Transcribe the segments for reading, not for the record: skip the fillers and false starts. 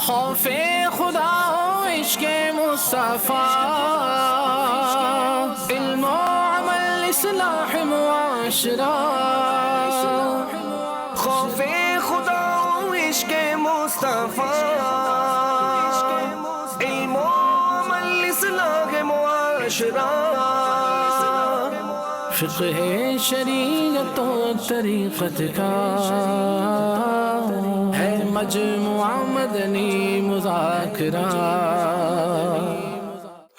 خوف خدا و عشق مصطفیٰ، علم و عمل اصلاح معاشرہ. خوف خدا و عشق مصطفیٰ، علم و عمل اصلاح معاشرہ. فقہ شریعت و طریقت کا ہے مجموعہ مدنی مذاکرہ.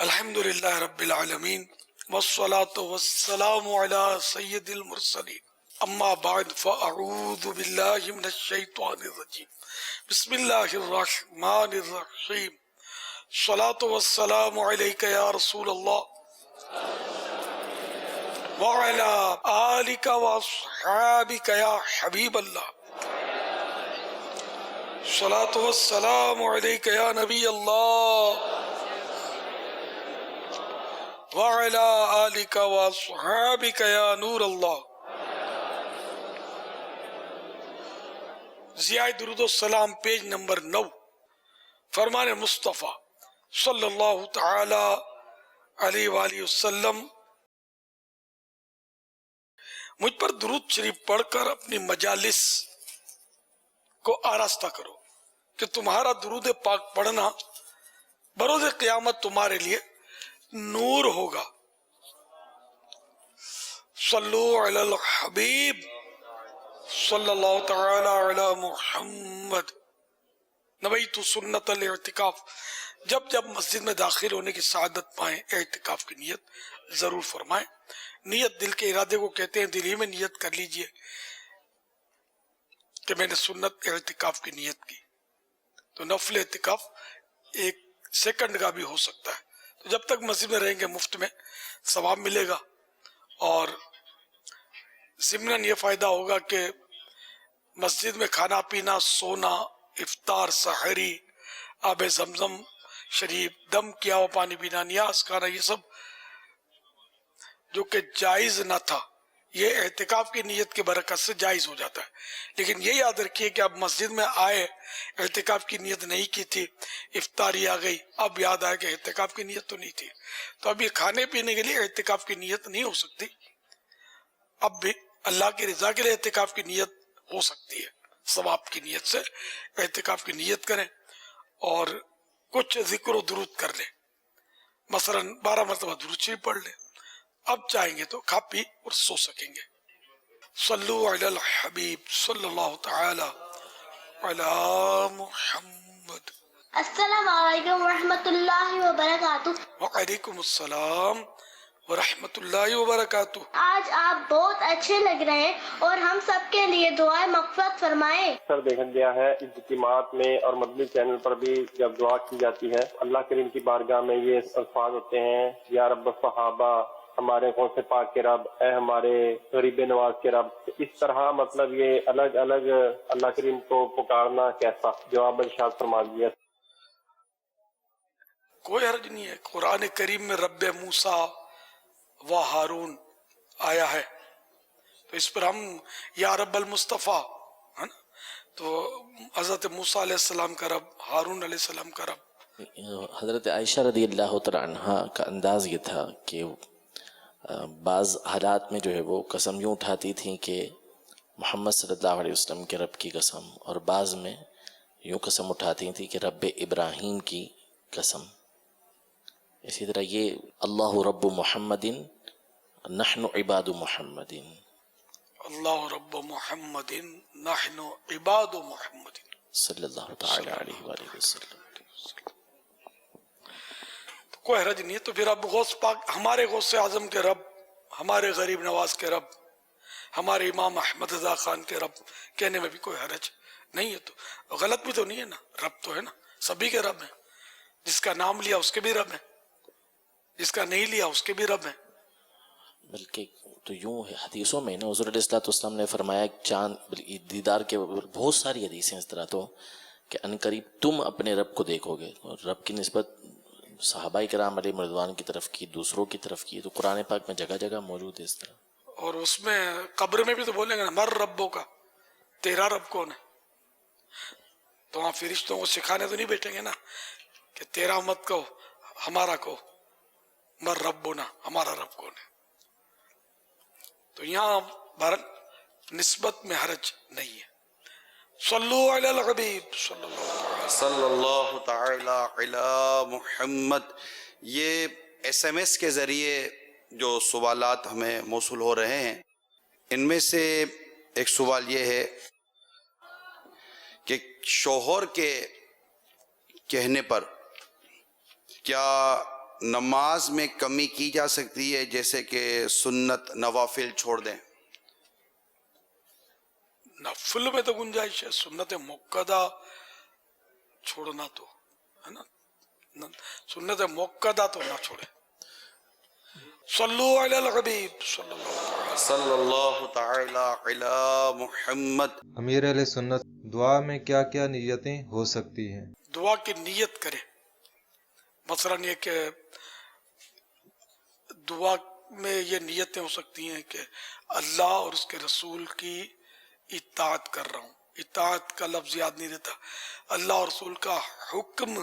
الحمدللہ رب العالمین والصلاة والسلام علی سید المرسلین. اما بعد فاعوذ باللہ من الشیطان الرجیم. بسم اللہ الرحمن الرحیم. الصلاة والسلام علیک یا رسول اللہ وعلى آلك وأصحابك يا حبيب الله. الصلاة والسلام عليك يا نبي الله وعلى آلك وأصحابك يا نور الله. ضیاء درود السلام پیج نمبر 9. فرمان مصطفیٰ صلی اللہ تعالی علیہ وآلہ وسلم، مجھ پر درود شریف پڑھ کر اپنی مجالس کو آراستہ کرو کہ تمہارا درود پاک پڑھنا بروز قیامت تمہارے لیے نور ہوگا. صلو علی الحبیب صلی اللہ تعالی علی محمد. نویت سنت الاعتکاف. جب جب مسجد میں داخل ہونے کی سعادت پائیں اعتکاف کی نیت ضرور فرمائیں. نیت دل کے ارادے کو کہتے ہیں. دل ہی میں نیت کر لیجئے کہ میں نے سنت اعتکاف کی نیت کی. تو نفل اعتکاف 1 سیکنڈ کا بھی ہو سکتا ہے. تو جب تک مسجد میں رہیں گے مفت میں ثواب ملے گا، اور ضمناً یہ فائدہ ہوگا کہ مسجد میں کھانا پینا، سونا، افطار، سحری، آب زمزم شریف، دم کیا ہوا پانی پینا، نیاز کھانا، یہ سب جو کہ جائز نہ تھا، یہ اعتکاف کی نیت کی برکت سے جائز ہو جاتا ہے. لیکن یہ یاد رکھیے کہ اب مسجد میں آئے، اعتکاف کی نیت نہیں کی تھی، افطاری آ گئی، اب یاد آیا کہ اعتکاف کی نیت تو نہیں تھی، تو اب یہ کھانے پینے کے لیے اعتکاف کی نیت نہیں ہو سکتی. اب بھی اللہ کی رضا کے لیے اعتکاف کی نیت ہو سکتی ہے. ثواب کی نیت سے اعتکاف کی نیت کریں اور کچھ ذکر و درود کر لیں. مثلا 12 مرتبہ درود شریف پڑھ لیں. اب چاہیں گے تو کھا پی اور سو سکیں گے. صلو علی الحبیب صلی اللہ تعالی علی محمد. السلام علیکم ورحمۃ اللہ وبرکاتہ. وعلیکم السلام ورحمۃ اللہ وبرکاتہ. آج آپ بہت اچھے لگ رہے ہیں اور ہم سب کے لیے دعائیں مغفرت فرمائیں. اکثر دیکھا گیا ہے اجتماعات میں اور مدنی چینل پر بھی جب دعا کی جاتی ہے، اللہ کریم کی بارگاہ میں یہ الفاظ ہوتے ہیں: یا رب الصحابہ، ہمارے غوث پاک کے رب، اے ہمارے غریب نواز کے رب. اس طرح مطلب یہ الگ الگ اللہ کریم کو پکارنا کیسا؟ جواب ارشاد فرما دیا. کوئی حرج نہیں ہے. قرآن کریم میں رب موسیٰ و ہارون آیا ہے، تو اس پر ہم یا رب المصطفیٰ ہے نا، تو حضرت موسیٰ علیہ السلام کا رب، ہارون علیہ السلام کا رب. حضرت عائشہ رضی اللہ تعالی عنہا کا انداز یہ تھا کہ بعض حالات میں جو ہے وہ قسم یوں اٹھاتی تھیں کہ محمد صلی اللہ علیہ وسلم کے رب کی قسم، اور بعض میں یوں قسم اٹھاتی تھیں کہ رب ابراہیم کی قسم. اسی طرح یہ اللہ رب محمد نحن عباد محمد. اللہ رب محمد نحن عباد محمد صلی اللہ تعالی علیہ وآلہ وسلم. کوئی حرج نہیں ہے. تو پھر اب غوث پاک، ہمارے غوث اعظم کے رب، ہمارے غریب نواز کے رب، ہمارے امام احمد رضا خان کے رب کہنے میں بھی کوئی حرج نہیں ہے. تو غلط بھی تو نہیں ہے نا. رب تو ہے نا، سبھی کے رب ہیں. جس کا نام لیا اس کے بھی رب ہیں، جس کا نہیں لیا اس کے بھی رب ہیں. بلکہ تو یوں ہے حدیثوں میں نا، حضور علیہ الصلوۃ والسلام نے فرمایا چاند دیدار کے بہت ساری حدیثیں اس طرح تو کہ عنقریب تم اپنے رب کو دیکھو گے. اور رب کی نسبت صحابہ کرام علیہ رضوان کی طرف کی، دوسروں کی طرف کی، تو قرآن پاک میں جگہ جگہ موجود ہے اس طرح. اور اس میں قبر میں بھی تو بولیں گے نا مر ربوں کا، تیرا رب کون ہے. تو وہاں فرشتوں کو سکھانے تو نہیں بیٹھیں گے نا کہ تیرا مت کہو ہمارا کہو، مر ربنا، ہمارا رب کون ہے. تو یہاں بہرحال نسبت میں حرج نہیں ہے. صلو علی الحبیب صلی اللہ علیہ وسلم. صلی اللہ تعالی علی محمد. یہ ایس ایم ایس کے ذریعے جو سوالات ہمیں موصول ہو رہے ہیں، ان میں سے ایک سوال یہ ہے کہ شوہر کے کہنے پر کیا نماز میں کمی کی جا سکتی ہے، جیسے کہ سنت نوافل چھوڑ دیں؟ نفل میں تو گنجائش ہے، سنت مؤکدہ چھوڑنا تو ہے نا، سنت مؤکدہ تو نہ چھوڑے. صلو علی الحبیب صلی اللہ علیہ وسلم. صلی اللہ تعالی علی محمد. امیر علیہ سنت دعا میں کیا کیا نیتیں ہو سکتی ہیں؟ دعا کی نیت کرے، مثلاً یہ کہ دعا میں یہ نیتیں ہو سکتی ہیں کہ اللہ اور اس کے رسول کی اطاعت کر رہا ہوں. اطاعت کا لفظ یاد نہیں رہتا. اللہ اور رسول کا حکم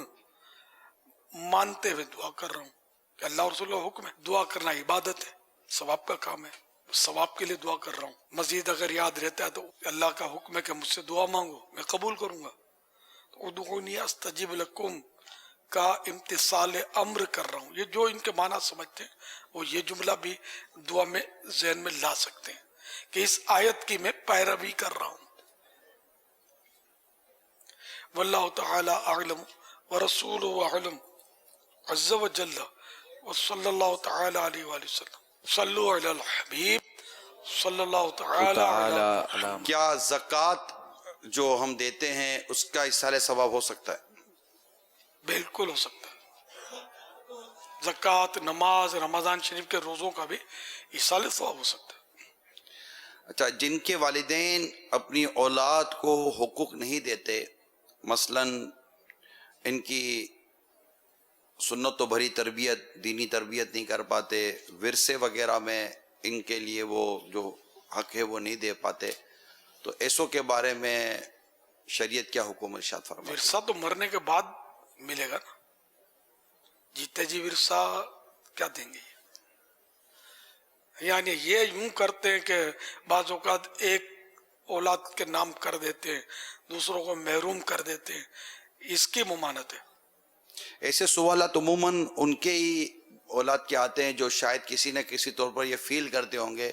مانتے ہوئے دعا کر رہا ہوں کہ اللہ اور رسول کا حکم ہے. دعا کرنا عبادت ہے، ثواب کا کام ہے، ثواب کے لیے دعا کر رہا ہوں. مزید اگر یاد رہتا ہے تو اللہ کا حکم ہے کہ مجھ سے دعا مانگو، میں قبول کروں گا. ادعونی استجب لکم کا امتثال امر کر رہا ہوں. یہ جو ان کے معنی سمجھتے ہیں وہ یہ جملہ بھی دعا میں ذہن میں لا سکتے ہیں کہ اس آیت کی میں پیروی کر رہا ہوں. واللہ تعالی اعلم ورسولہ اعلم عز وجل وصلی اللہ تعالی علیہ وآلہ وسلم. صلو علی الحبیب صلی اللہ تعالی علیہ. کیا زکوٰۃ جو ہم دیتے ہیں اس کا اصالہ ثواب ہو سکتا ہے؟ بالکل ہو سکتا ہے. زکوٰۃ، نماز، رمضان شریف کے روزوں کا بھی اصالہ ثواب ہو سکتا ہے. اچھا، جن کے والدین اپنی اولاد کو حقوق نہیں دیتے، مثلاً ان کی سنت و بھری تربیت، دینی تربیت نہیں کر پاتے، ورثے وغیرہ میں ان کے لیے وہ جو حق ہے وہ نہیں دے پاتے، تو ایسوں کے بارے میں شریعت کیا حکم ارشاد فرماتی ہے؟ ورثہ تو مرنے کے بعد ملے گا نا. جیتے جی ورثہ کیا دیں گے؟ یعنی یہ یوں کرتے ہیں کہ بعض اوقات ایک اولاد کے نام کر دیتے ہیں، دوسروں کو محروم کر دیتے ہیں، اس کی ممانت ہے. ایسے سوالات عموماً ان کے ہی اولاد کے آتے ہیں جو شاید کسی نہ کسی طور پر یہ فیل کرتے ہوں گے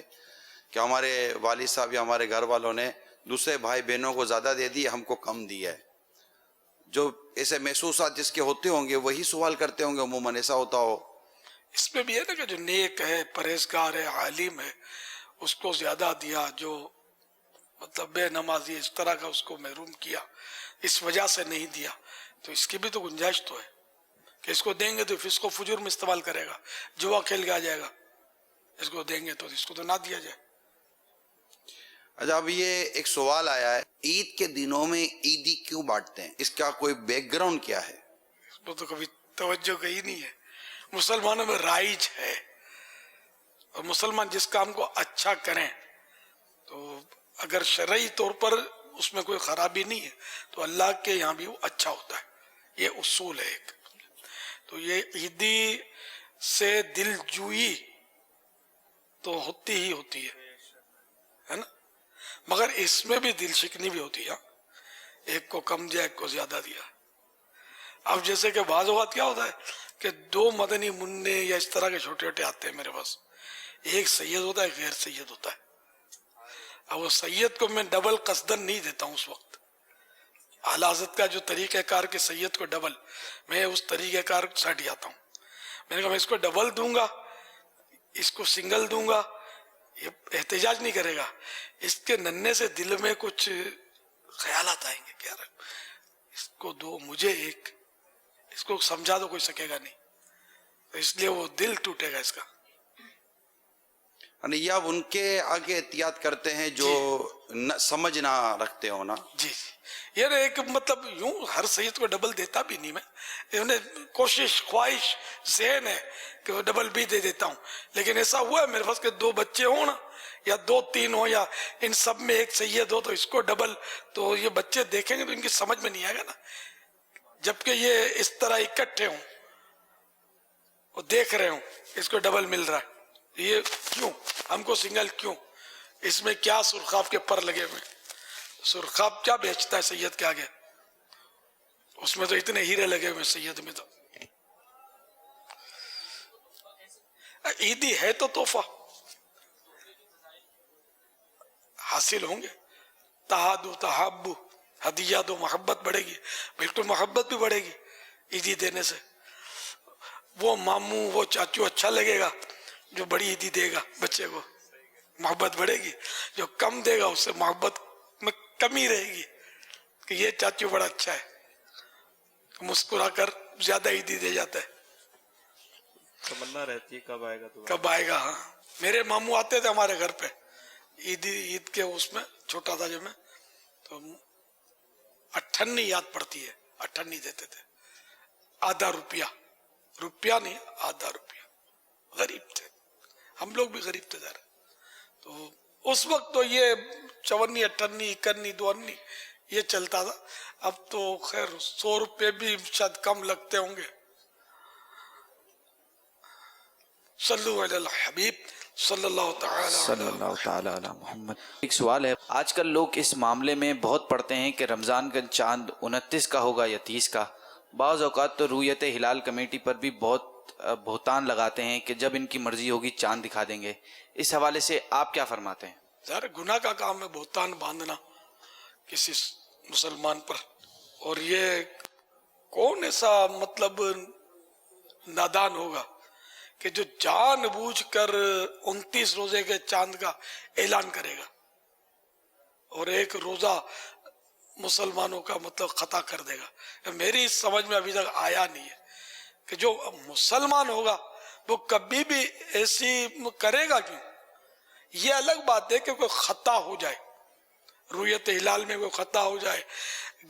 کہ ہمارے والد صاحب یا ہمارے گھر والوں نے دوسرے بھائی بہنوں کو زیادہ دے دی، ہم کو کم دیا ہے. جو ایسے محسوسات جس کے ہوتے ہوں گے وہی سوال کرتے ہوں گے عموماً، ایسا ہوتا ہو. اس میں بھی ہے نا کہ جو نیک ہے، پرہیزگار ہے، عالم ہے، اس کو زیادہ دیا، جو مطلب بے نمازی اس طرح کا اس کو محروم کیا، اس وجہ سے نہیں دیا. تو اس کی بھی تو گنجائش تو ہے کہ اس کو دیں گے تو فسق و فجور میں استعمال کرے گا، جوا کھیل کے آ جائے گا. اس کو دیں گے تو اس کو تو نہ دیا جائے. اچھا، اب یہ ایک سوال آیا ہے، عید کے دنوں میں عیدی کیوں بانٹتے ہیں؟ اس کا کوئی بیک گراؤنڈ کیا ہے؟ اس پر تو کبھی توجہ گئی نہیں ہے. مسلمانوں میں رائج ہے، اور مسلمان جس کام کو اچھا کریں تو اگر شرعی طور پر اس میں کوئی خرابی نہیں ہے تو اللہ کے یہاں بھی وہ اچھا ہوتا ہے. یہ اصول ہے ایک. تو یہ عیدی سے دل جوئی تو ہوتی ہی ہوتی ہے نا، مگر اس میں بھی دل شکنی بھی ہوتی ہے. ایک کو کم دیا، ایک کو زیادہ دیا. اب جیسے کہ بعض اوقات کیا ہوتا ہے کہ دو مدنی منع یا اس طرح کے چھوٹے چھوٹے آتے ہیں میرے پاس، ایک سید ہوتا ہے، ایک غیر سید ہوتا ہے. اب وہ سید کو میں ڈبل قصدن نہیں دیتا ہوں اس وقت. اعلی حضرت کا جو طریقہ کار کے سید کو ڈبل، میں اس طریقہ کار سے ہٹ جاتا ہوں. میں نے کہا میں اس کو ڈبل دوں گا، اس کو سنگل دوں گا، یہ احتجاج نہیں کرے گا. اس کے ننھے سے دل میں کچھ خیالات آئیں گے کہ یار اس کو دو، مجھے ایک، اس کو سمجھا تو کوئی سکے گا نہیں، تو اس لیے وہ دل ٹوٹے گا اس کا. یعنی یہ اب ان کے آگے احتیاط کرتے ہیں جو سمجھ نہ رکھتے ہو نا. جی یہ ایک مطلب یوں ہر سید کو ڈبل دیتا بھی نہیں میں، انہیں کوشش خواہش ذہن ہے کہ وہ ڈبل بھی دے دیتا ہوں، لیکن ایسا ہوا ہے میرے پاس کہ 2 بچے ہوں نا یا 2-3 ہوں یا ان سب میں ایک سید ہو تو اس کو ڈبل، تو یہ بچے دیکھیں گے تو ان کی سمجھ میں نہیں آئے گا نا، جبکہ یہ اس طرح اکٹھے ہوں وہ دیکھ رہے ہوں اس کو ڈبل مل رہا ہے، یہ کیوں ہم کو سنگل کیوں؟ اس میں کیا سرخاب کے پر لگے ہوئے ہیں؟ سرخاب کیا بیچتا ہے سید کے آگے؟ اس میں تو اتنے ہیرے لگے ہوئے سید میں تو. عیدی ہے تو تحفہ حاصل ہوں گے، تہادو تحابو، ہدیہ دو محبت بڑھے گی، بالکل محبت بھی بڑھے گی عیدی دینے سے. وہ ماموں وہ چاچو اچھا لگے گا جو بڑی عیدی دے گا بچے کو، محبت بڑھے گی. جو کم دے گا اس سے محبت میں کمی رہے گی کہ یہ چاچو بڑا اچھا ہے، مسکرا کر زیادہ عیدی دے جاتا ہے. تمنا رہتی ہے کب آئے گا دوبارہ، کب آئے گا. ہاں میرے ماموں آتے تھے ہمارے گھر پہ عید کے اس میں، چھوٹا تھا جب میں، تو 58 یاد پڑتی ہے، 58 دیتے تھے، آدھا روپیہ نہیں آدھا روپیہ. غریب تھے ہم لوگ بھی، غریب تھے ذرا. تو اس وقت تو یہ 54 58 51 52 یہ چلتا تھا. اب تو خیر 100 روپے بھی شاید کم لگتے ہوں گے. صلو علی الحبیب صلی اللہ تعالی علی محمد. ایک سوال ہے، آج کل لوگ اس معاملے میں بہت پڑھتے ہیں کہ رمضان کا چاند 29 کا ہوگا یا 30 کا. بعض اوقات تو رویت ہلال کمیٹی پر بھی بہت بہتان لگاتے ہیں کہ جب ان کی مرضی ہوگی چاند دکھا دیں گے. اس حوالے سے آپ کیا فرماتے ہیں؟ ظاہر گناہ کا کام ہے بہتان باندھنا کسی مسلمان پر. اور یہ کون ایسا مطلب نادان ہوگا کہ جو جان بوجھ کر 29 روزے کے چاند کا اعلان کرے گا اور ایک روزہ مسلمانوں کا مطلب خطا کر دے گا. میری سمجھ میں ابھی تک آیا نہیں ہے کہ جو مسلمان ہوگا وہ کبھی بھی ایسی کرے گا کیوں. یہ الگ بات ہے کہ کوئی خطا ہو جائے، رویت ہلال میں کوئی خطا ہو جائے،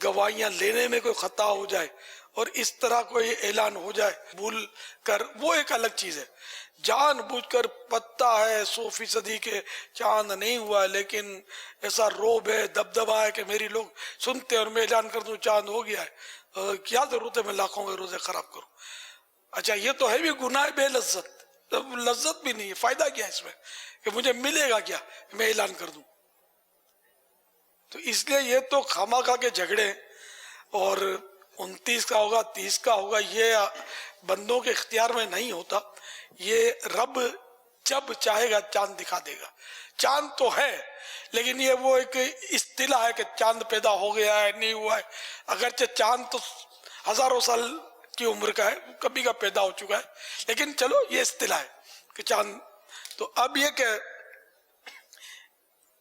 گواہیاں لینے میں کوئی خطا ہو جائے اور اس طرح کوئی اعلان ہو جائے بھول کر، وہ ایک الگ چیز ہے. جان بوجھ کر پتہ ہے 100% کے چاند نہیں ہوا ہے لیکن ایسا روب ہے، دبدبا ہے کہ میری لوگ سنتے اور میں اعلان کر دوں چاند ہو گیا ہے، کیا ضرورت ہے میں لاکھوں کے روزے خراب کروں. اچھا یہ تو ہے بھی گناہ بے لذت، لذت بھی نہیں ہے، فائدہ کیا ہے اس میں کہ مجھے ملے گا کیا میں اعلان کر دوں. تو اس لیے یہ تو خامخواہ کے جھگڑے، اور 29 کا ہوگا 30 کا ہوگا یہ بندوں کے اختیار میں نہیں ہوتا. یہ رب جب چاہے گا چاند دکھا دے گا. چاند تو ہے لیکن یہ وہ ایک اصطلاح ہے کہ چاند پیدا ہو گیا ہے نہیں ہوا ہے، اگرچہ چاند تو ہزاروں سال کی عمر کا ہے، کبھی کا پیدا ہو چکا ہے، لیکن چلو یہ اصطلاح ہے کہ چاند. تو اب یہ کہ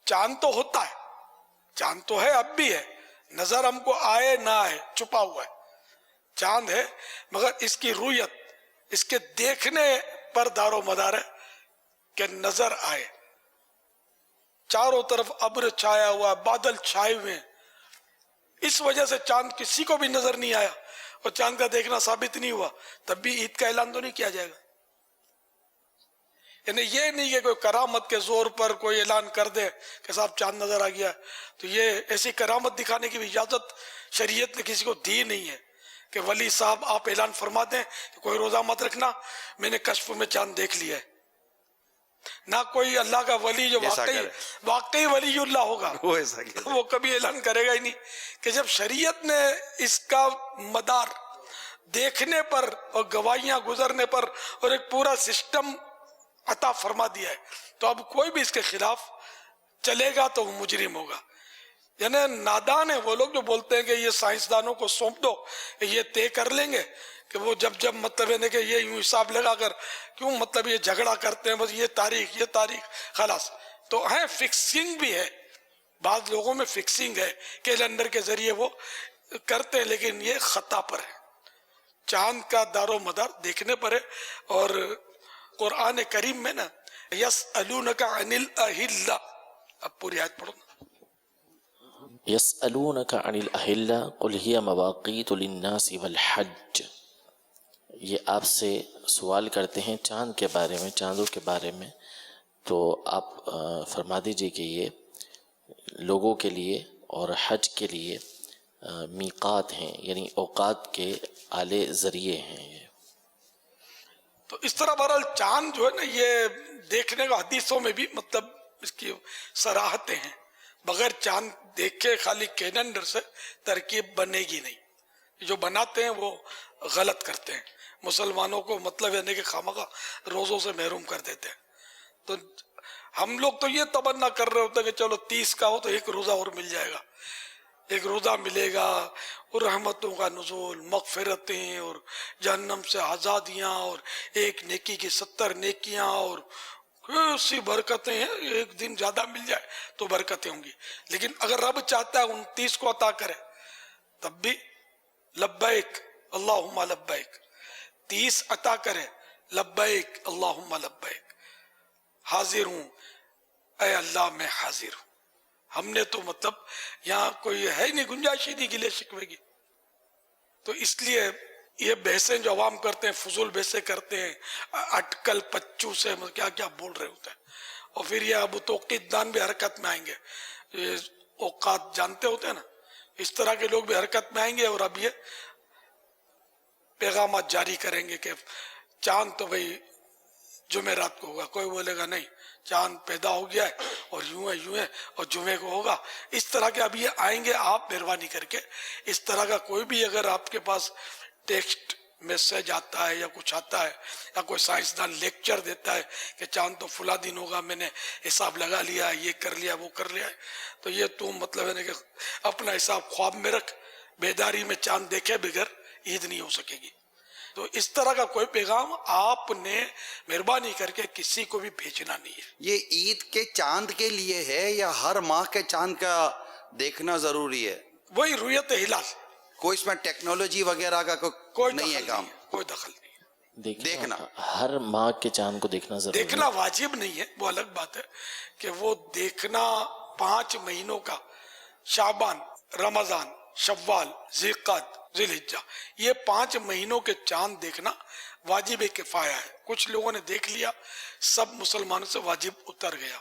چاند تو ہوتا ہے، چاند تو ہے اب بھی ہے، نظر ہم کو آئے نہ آئے چھپا ہوا ہے چاند ہے، مگر اس کی رویت، اس کے دیکھنے پر دار و مدار ہے کہ نظر آئے. چاروں طرف ابر چھایا ہوا، بادل چھائے ہوئے ہیں، اس وجہ سے چاند کسی کو بھی نظر نہیں آیا اور چاند کا دیکھنا ثابت نہیں ہوا، تب بھی عید کا اعلان تو نہیں کیا جائے گا. یعنی یہ نہیں کہ کوئی کرامت کے زور پر کوئی اعلان کر دے کہ صاحب چاند نظر آ گیا. تو یہ ایسی کرامت دکھانے کی بھی اجازت شریعت نے کسی کو دی نہیں ہے کہ ولی صاحب آپ اعلان فرما دیں کہ کوئی روزہ مت رکھنا، میں نے کشف میں چاند دیکھ لیا ہے. نہ کوئی اللہ کا ولی جو واقعی ولی اللہ ہوگا وہ کبھی اعلان کرے گا ہی نہیں. کہ جب شریعت نے اس کا مدار دیکھنے پر اور گواہیاں گزرنے پر اور ایک پورا سسٹم عطا فرما دیا ہے تو اب کوئی بھی اس کے خلاف چلے گا تو وہ مجرم ہوگا. یعنی نادان ہے وہ لوگ جو بولتے ہیں کہ یہ سائنسدانوں کو سونپ دو کہ یہ طے کر لیں گے کہ وہ جب مطلب ہے کہ یہ یوں حساب لگا کر کیوں مطلب یہ جھگڑا کرتے ہیں، بس یہ تاریخ خلاص. تو ہے فکسنگ بھی ہے، بعض لوگوں میں فکسنگ ہے کیلنڈر کے ذریعے وہ کرتے ہیں، لیکن یہ خطا پر ہے. چاند کا دار و مدار دیکھنے پر ہے. اور قرآن کریم میں نا یسألونک عن الاہلہ، اب پوری آیت پڑھو نا۔ یسألونک عن الاہلہ قل ہی مواقیت للناس والحج، یہ آپ سے سوال کرتے ہیں چاند کے بارے میں، چاندوں کے بارے میں، تو آپ فرما دیجئے کہ یہ لوگوں کے لیے اور حج کے لیے میقات ہیں، یعنی اوقات کے اعلی ذریعے ہیں یہ۔ تو اس طرح بہرحال چاند جو ہے نا یہ دیکھنے کا حدیثوں میں بھی مطلب اس کی صراحتیں ہیں، بغیر چاند دیکھے خالی کیلنڈر سے ترکیب بنے گی نہیں، جو بناتے ہیں وہ غلط کرتے ہیں، مسلمانوں کو مطلب یعنی کہ خامخواہ روزوں سے محروم کر دیتے ہیں۔ تو ہم لوگ تو یہ تمنا کر رہے ہوتے ہیں کہ چلو 30 کا ہو تو ایک روزہ اور مل جائے گا، ایک روزہ ملے گا، اور رحمتوں کا نزول، مغفرتیں اور جہنم سے آزادیاں اور ایک نیکی کی 70 نیکیاں اور ایسی برکتیں ہیں، ایک دن زیادہ مل جائے تو برکتیں ہوں گی۔ لیکن اگر رب چاہتا ہے 29 کو عطا کرے تب بھی لبیک اللہم لبیک، 30 عطا کرے لبیک اللہم لبیک، حاضر ہوں اے اللہ میں حاضر ہوں۔ ہم نے تو مطلب یہاں کوئی ہے نہیں گنجائش ہی نہیں گلے شکوے کی، تو اس لیے یہ بحثیں جو عوام کرتے ہیں فضول بحثیں کرتے ہیں، اٹکل پچو سے کیا کیا بول رہے ہوتے ہیں، اور پھر یہ ابو توقید دان بھی حرکت میں آئیں گے، یہ اوقات جانتے ہوتے ہیں نا، اس طرح کے لوگ بھی حرکت میں آئیں گے، اور اب یہ پیغامات جاری کریں گے کہ چاند تو بھئی جمعرات کو ہوگا، کوئی بولے گا نہیں چاند پیدا ہو گیا ہے اور یوں ہے اور جمعے کو ہوگا۔ اس طرح کے اب یہ آئیں گے، آپ مہربانی کر کے اس طرح کا کوئی بھی اگر آپ کے پاس ٹیکسٹ میسج آتا ہے یا کچھ آتا ہے یا کوئی سائنسدان لیکچر دیتا ہے کہ چاند تو فلاں دن ہوگا، میں نے حساب لگا لیا، یہ کر لیا وہ کر لیا ہے، تو یہ تو مطلب ہے کہ اپنا حساب خواب میں رکھ، بیداری میں چاند دیکھے بغیر عید نہیں ہو سکے گی۔ تو اس طرح کا کوئی پیغام آپ نے مہربانی کر کے کسی کو بھی بھیجنا نہیں ہے۔ یہ عید کے چاند کے لیے ہے یا ہر ماہ کے چاند کا دیکھنا ضروری ہے؟ وہی رویت ہلال، کوئی اس میں ٹیکنالوجی وغیرہ کا کوئی نہیں ہے دخل کام؟ نہیں ہے، کوئی دخل نہیں ہے۔ دیکھنا ہر ماہ کے چاند کو دیکھنا ضروری ہے، دیکھنا واجب نہیں ہے، وہ الگ بات ہے کہ وہ دیکھنا 5 مہینوں کا، شعبان، رمضان، شوال، ذیقعد، ذی الحجہ، یہ 5 مہینوں کے چاند دیکھنا واجب کفایہ ہے۔ کچھ لوگوں نے دیکھ لیا، سب مسلمانوں سے واجب اتر گیا،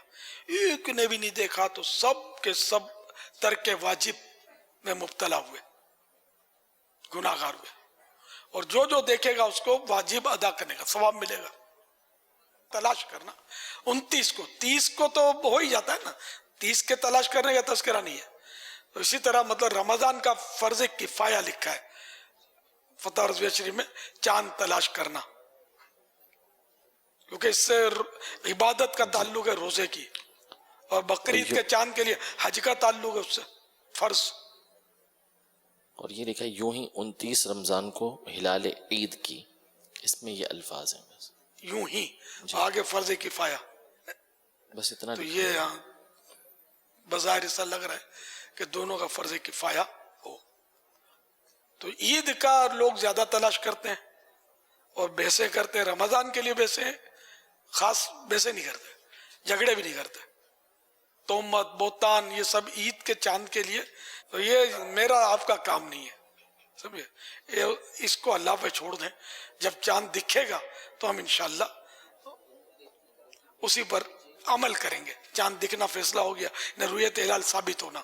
ایک نے بھی نہیں دیکھا تو سب کے سب ترک واجب میں مبتلا ہوئے، گناہگار ہوئے، اور جو دیکھے گا اس کو واجب ادا کرنے کا ثواب ملے گا۔ تلاش کرنا 29 کو، 30 کو تو ہو ہی جاتا ہے نا، 30 کے تلاش کرنے کا تذکرہ نہیں ہے۔ تو اسی طرح مطلب رمضان کا فرض کفایہ لکھا ہے فتح رضویہ شریف میں، چاند تلاش کرنا، کیونکہ اس سے عبادت کا تعلق ہے روزے کی، اور بقرعید کے چاند کے لیے حج کا تعلق ہے اس سے فرض۔ اور یہ لکھا ہے یوں ہی 29 رمضان کو ہلال عید کی، اس میں یہ الفاظ ہیں بس، یوں ہی آگے فرض کفایہ، بس اتنا تو لکھا یہ بظاہر ایسا لگ رہا ہے کہ دونوں کا فرض کفایہ ہو۔ تو عید کا لوگ زیادہ تلاش کرتے ہیں اور بحثیں کرتے ہیں، رمضان کے لیے بحثیں خاص بحثیں نہیں کرتے، جھگڑے بھی نہیں کرتے، تہمت بہتان یہ سب عید کے چاند کے لیے، تو یہ میرا آپ کا کام نہیں ہے، سمجھے، اس کو اللہ پہ چھوڑ دیں، جب چاند دکھے گا تو ہم انشاءاللہ اسی پر عمل کریں گے۔ چاند دکھنا فیصلہ ہو گیا، نہ رویت ہلال ثابت ہونا۔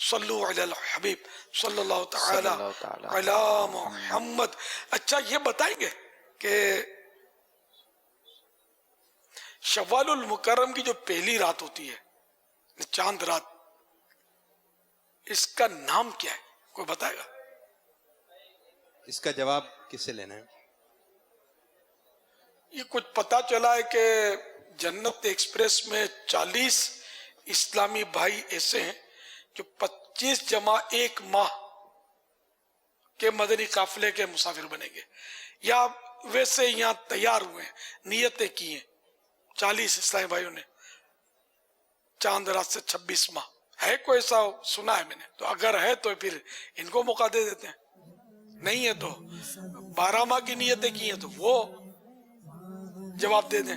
صلو علی الحبیب صلی اللہ تعالی علی محمد۔ اچھا یہ بتائیں گے کہ شوال المکرم کی جو پہلی رات ہوتی ہے، چاند رات، اس کا نام کیا ہے؟ کوئی بتائے گا؟ اس کا جواب کس سے لینا ہے؟ یہ کچھ پتا چلا ہے کہ جنت ایکسپریس میں 40 اسلامی بھائی ایسے ہیں جو 25 جمع 1 ماہ کے مدنی قافلے کے مسافر بنیں گے، یا ویسے یہاں تیار ہوئے ہیں، نیتیں کی ہیں 40 اسلامی بھائیوں نے، چاند رات سے 26 ماہ ہے، کوئی ایسا سنا ہے میں نے؟ تو اگر ہے تو پھر ان کو موقع دے دیتے ہیں، نہیں ہے تو 12 ماہ کی نیتیں کی ہیں تو وہ جواب دے دیں۔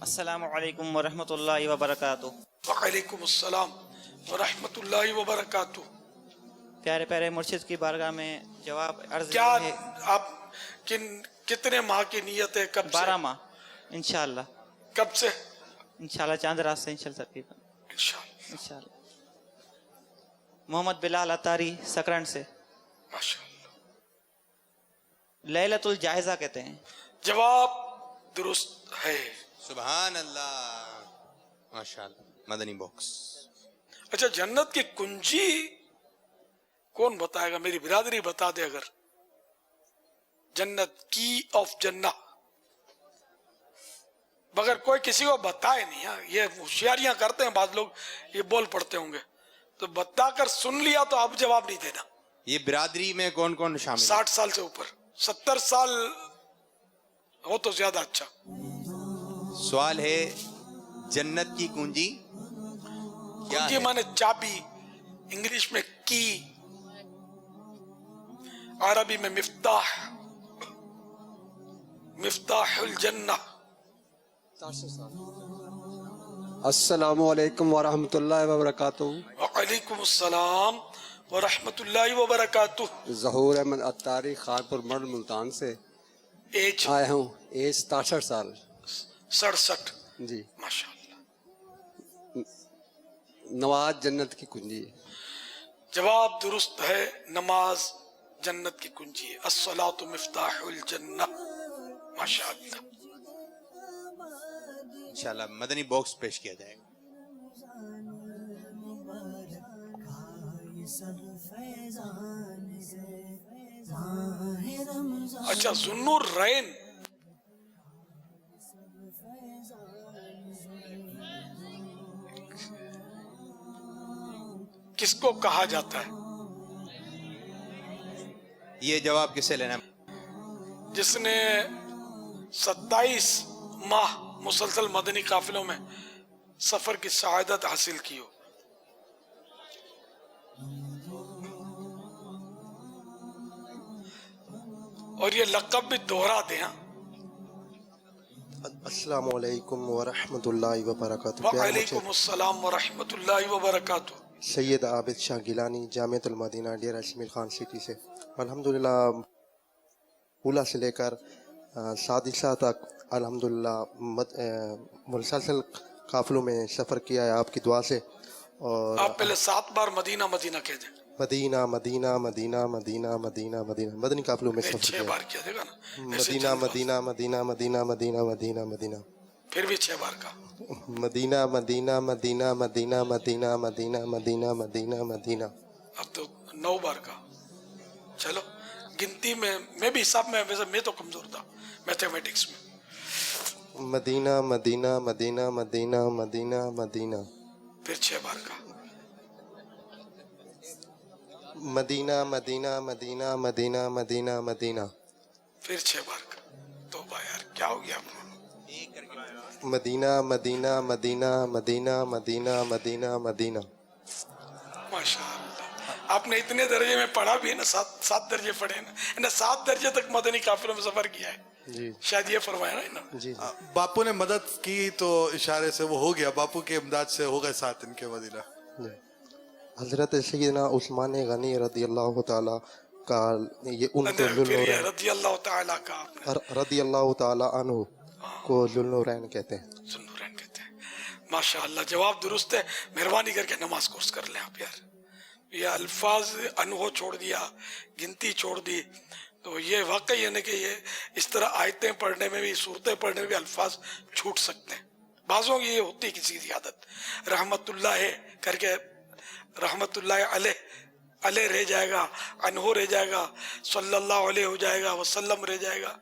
السلام علیکم ورحمۃ اللہ وبرکاتہ. وعلیکم السلام ورحمۃ اللہ وبرکاتہ. پیارے پیارے مرشد کی بارگاہ میں جواب عرض کیا ہے. آپ کتنے ماہ کی نیت ہے؟ کب 12 ماہ انشاءاللہ. کب سے؟ انشاءاللہ چاند رات سے انشاءاللہ تقریباً انشاءاللہ. انشاءاللہ. محمد بلال اتاری سکرن سے. ماشاءاللہ. لیلۃ الجائزہ کہتے ہیں. جواب درست ہے. سبحان اللہ. ماشاءاللہ. مدنی باکس. اچھا، جنت کی کنجی کون بتائے گا؟ میری برادری بتا دے. اگر جنت کی آف جنہ مگر کوئی کسی کو بتائے نہیں. یہ ہوشیاریاں کرتے ہیں بعض لوگ، یہ بول پڑتے ہوں گے تو بتا کر سن لیا تو اب جواب نہیں دینا. یہ برادری میں کون کون شامل ہے؟ 60 سال سے اوپر. 70 سال ہو تو زیادہ اچھا. سوال ہے جنت کی کنجی کیا کنجی ہے؟ مانے چابی، انگلش میں کی، عربی میں مفتاح. مفتاح الجنہ. السلام علیکم ورحمۃ اللہ وبرکاتہ. وعلیکم السلام ورحمۃ اللہ وبرکاتہ. ظہور احمد اتاری خانپور مر ملتان سے ایج آیا ہوں. ایج 67 سال. 67. جی. ماشاءاللہ. نواز جنت کی کنجی. جواب درست ہے. نماز جنت کی کنجی ہے. الصلاۃ مفتاح الجنہ. ماشاءاللہ. انشاءاللہ مدنی باکس پیش کیا جائے گا. اچھا، ذوالنور رین کس کو کہا جاتا ہے؟ یہ جواب کس سے لینا ہے؟ جس نے 27 ماہ مسلسل مدنی قافلوں میں سفر کی سعادت حاصل کی ہو. اور یہ لقب بھی دوہرا دیں. السلام علیکم ورحمۃ اللہ وبرکاتہ. وعلیکم السلام ورحمۃ اللہ وبرکاتہ. سید عابد شاہ گیلانی، جامعۃ المدینہ، ڈیرہ اسماعیل خان سٹی سے. الحمدللہ اولا سے لے کر سادسہ تک الحمدللہ مسلسل قافلوں میں سفر کیا ہے آپ کی دعا سے. اور آپ پہلے 7 بار مدینہ مدینہ کہہ دیں. مدینہ مدینہ مدینہ مدینہ مدینہ مدینہ مدنی قافلوں میں سفر 6 کیا. بار کیا دے گا نا. مدینہ مدینہ مدینہ مدینہ مدینہ مدینہ مدینہ. پھر بھی 6 بار کا. مدینہ مدینہ مدینہ مدینہ مدینہ مدینہ مدینہ مدینہ مدینہ. اب تو 9 بار کا. چلو گنتی میں بھی حساب میں ویسے میں تو کمزور تھا میتھمیٹکس میں. مدینہ مدینہ مدینہ مدینہ مدینہ مدینہ. پھر 6 بار کا. مدینہ مدینہ مدینہ مدینہ مدینہ مدینہ. پھر 6 بار کا. توبہ یار، کیا ہو گیا آپ کو؟ مدینہ مدینہ مدینہ مدینہ مدینہ مدینہ مدینہ. ماشاء اللہ. آپ نے اتنے درجے میں پڑھا بھی ہے نا، 7 درجے پڑھے نا. 7 درجے تک مدنی قافلوں میں سفر کیا ہے. جی شاید یہ فرمایا نا انہوں نے. جی. باپو نے مدد کی تو اشارے سے وہ ہو گیا. باپو کے امداد سے ہو گئے 7 ان کے مدینہ. حضرت سیدنا عثمان غنی رضی اللہ تعالی کا یہ ان کو رضی اللہ تعالیٰ کا رضی اللہ تعالی عنہ کو ذوالنورین کہتے ہیں. ذوالنورین کہتے ہیں. ماشاءاللہ. جواب درست ہے. مہربانی کر کے نماز کورس کر لیں آپ یار. یہ الفاظ انہو چھوڑ دیا، گنتی چھوڑ دی، تو یہ واقعی ہے کہ یہ اس طرح آیتیں پڑھنے میں بھی، صورتیں پڑھنے میں بھی الفاظ چھوٹ سکتے ہیں. بعضوں کی یہ ہوتی ہے کسی کی عادت، رحمت اللہ ہے کر کے رحمت اللہ علیہ رہ جائے گا، انہو رہ جائے گا، صلی اللہ علیہ ہو جائے گا، وسلم رہ جائے گا.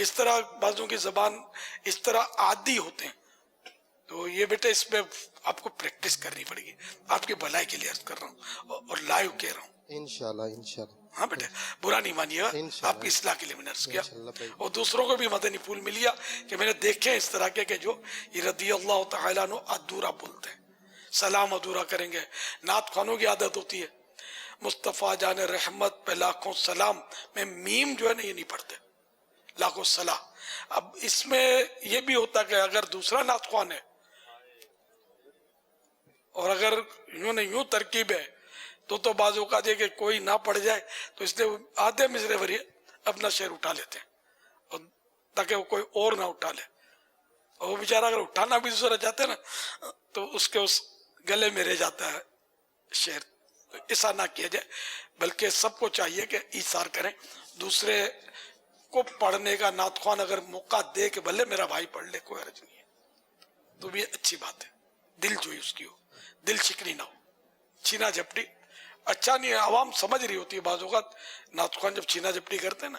اس طرح بعضوں کی زبان اس طرح عادی ہوتے ہیں. تو یہ بیٹے اس میں آپ کو پریکٹس کرنی پڑے گی. آپ کی بھلائی کے لیے عرض کر رہا ہوں اور لائیو کہہ رہا ہوں. انشاءاللہ انشاءاللہ. ہاں بیٹے، برا نہیں مانیے گا، آپ کی اصلاح کے لیے میں نے عرض کیا. اور دوسروں کو بھی مدنی پھول مل گیا کہ میں نے دیکھے اس طرح کے کہ جو یہ رضی اللہ تعالیٰ عنہ ادھورا بولتے ہیں، سلام ادھورا کریں گے. نعت خوانوں کی عادت ہوتی ہے مصطفیٰ جان رحمت پہ لاکھوں سلام میں میم جو ہے نا یہ نہیں پڑھتے، لاکھوں صلاح. اب اس میں یہ بھی ہوتا کہ اگر دوسرا نعت خوان ہے اور اگر یوں ترکیب ہے تو بعض اوقات یہ کہ کوئی نہ پڑ جائے تو اس لیے آدھے مصرے وریے اپنا شعر اٹھا لیتے ہیں اور تاکہ وہ کوئی اور نہ اٹھا لے. اور وہ بیچارہ اگر اٹھانا بھی دوسرا چاہتے ہیں نا تو اس کے اس گلے میں رہ جاتا ہے شعر. ایسا نہ کیا جائے بلکہ سب کو چاہیے کہ ایثار کریں. دوسرے کو پڑھنے کا نعت خوان اگر موقع دے کہ بھلے میرا بھائی پڑھ لے کوئی حرج نہیں ہے تو بھی اچھی بات ہے. دل جوئی اس کی ہو, دل شکنی نہ ہو, چھینا جھپٹی اچھا نہیں ہے. عوام سمجھ رہی ہوتی ہے بعض اوقات نعت خوان جب چھینا جھپٹی کرتے ہیں نا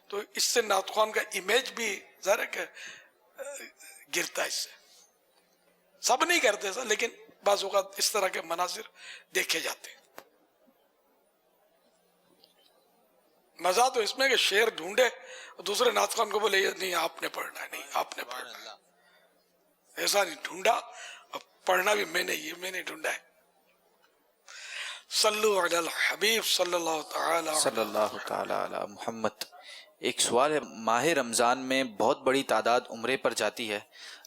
تو اس سے نعت خوان کا امیج بھی ظاہر ہے کہ گرتا ہے. اس سے سب نہیں کرتے ایسا لیکن بعض اوقات اس طرح کے مناظر دیکھے جاتے ہیں. مزہ تو اس میں کہ شعر ڈھونڈے دوسرے نعت خوان کو بولے نہیں آپ نے پڑھنا ہے, نہیں آپ نے پڑھنا ہے. ایسا نہیں ڈھونڈا, پڑھنا بھی میں نے ڈھونڈا ہے. صلو علی الحبیب صلی اللہ تعالی علی محمد. ایک سوال ہے, ماہ رمضان میں بہت بڑی تعداد عمرے پر جاتی ہے.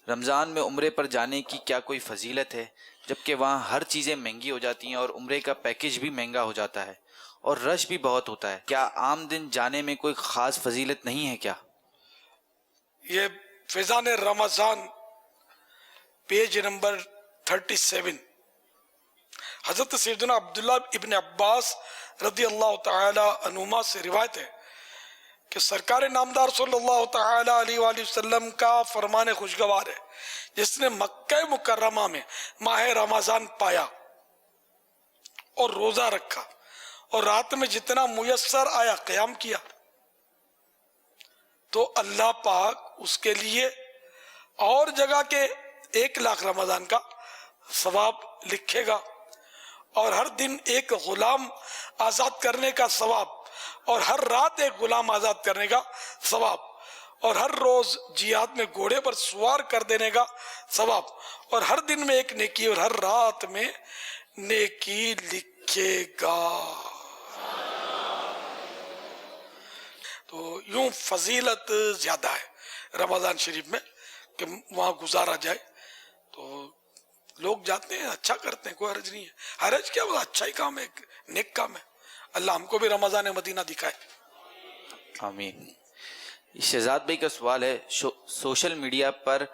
رمضان میں عمرے پر جانے کی کیا کوئی فضیلت ہے جبکہ وہاں ہر چیزیں مہنگی ہو جاتی ہیں اور عمرے کا پیکج بھی مہنگا ہو جاتا ہے اور رش بھی بہت ہوتا ہے؟ کیا عام دن جانے میں کوئی خاص فضیلت نہیں ہے کیا؟ یہ فیضان رمضان پیج نمبر 37 حضرت سیدنا عبداللہ ابن عباس رضی اللہ تعالی عنہما سے روایت ہے کہ سرکار نامدار صلی اللہ تعالی علیہ وآلہ وسلم کا فرمان خوشگوار ہے جس نے مکہ مکرمہ میں ماہ رمضان پایا اور روزہ رکھا اور رات میں جتنا میسر آیا قیام کیا تو اللہ پاک اس کے لیے اور جگہ کے 1,00,000 رمضان کا ثواب لکھے گا اور ہر دن ایک غلام آزاد کرنے کا ثواب اور ہر رات ایک غلام آزاد کرنے کا ثواب اور ہر روز جہاد میں گھوڑے پر سوار کر دینے کا ثواب اور ہر دن میں ایک نیکی اور ہر رات میں نیکی لکھے گا. تو یوں فضیلت زیادہ ہے رمضان شریف میں کہ وہاں گزارا جائے تو لوگ جاتے ہیں, اچھا کرتے ہیں, کوئی حرج نہیں ہے. حرج کیا, وہ اچھا ہی کام ہے, نیک کام ہے. اللہ ہم کو بھی رمضان مدینہ دکھائے. آمین. شہزاد بھائی کا سوال ہے, سوشل میڈیا پر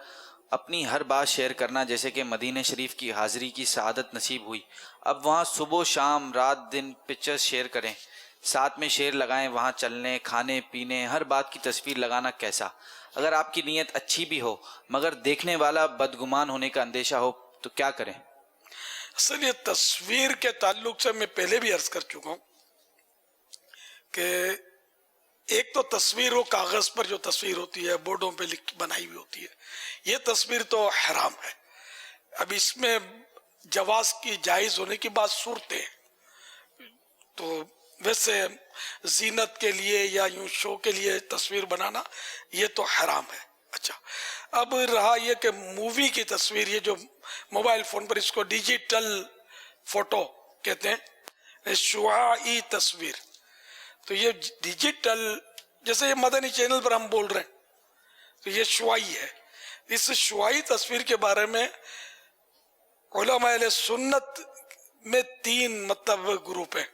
اپنی ہر بات شیئر کرنا جیسے کہ مدینہ شریف کی حاضری کی سعادت نصیب ہوئی, اب وہاں صبح شام رات دن پکچر شیئر کریں, ساتھ میں شیئر لگائیں, وہاں چلنے کھانے پینے ہر بات کی تصویر لگانا کیسا؟ اگر آپ کی نیت اچھی بھی ہو مگر دیکھنے والا بدگمان ہونے کا اندیشہ ہو تو کیا کریں؟ اصل یہ تصویر کے تعلق سے میں پہلے بھی عرض کر چکا ہوں کہ ایک تو تصویر وہ کاغذ پر جو تصویر ہوتی ہے بورڈوں پہ بنائی ہوئی ہوتی ہے, یہ تصویر تو حرام ہے. اب اس میں جواز کی جائز ہونے کی بات صورتیں ہیں تو ویسے زینت کے لیے یا یوں شو کے لیے تصویر بنانا یہ تو حرام ہے. اچھا, اب رہا یہ کہ مووی کی تصویر, یہ جو موبائل فون پر اس کو ڈیجیٹل فوٹو کہتے ہیں, شعاعی تصویر, تو یہ ڈیجیٹل جیسے یہ مدنی چینل پر ہم بول رہے ہیں تو یہ شعاعی ہے. اس شعاعی تصویر کے بارے میں علماء اہل سنت میں 3 مطلب گروپ ہیں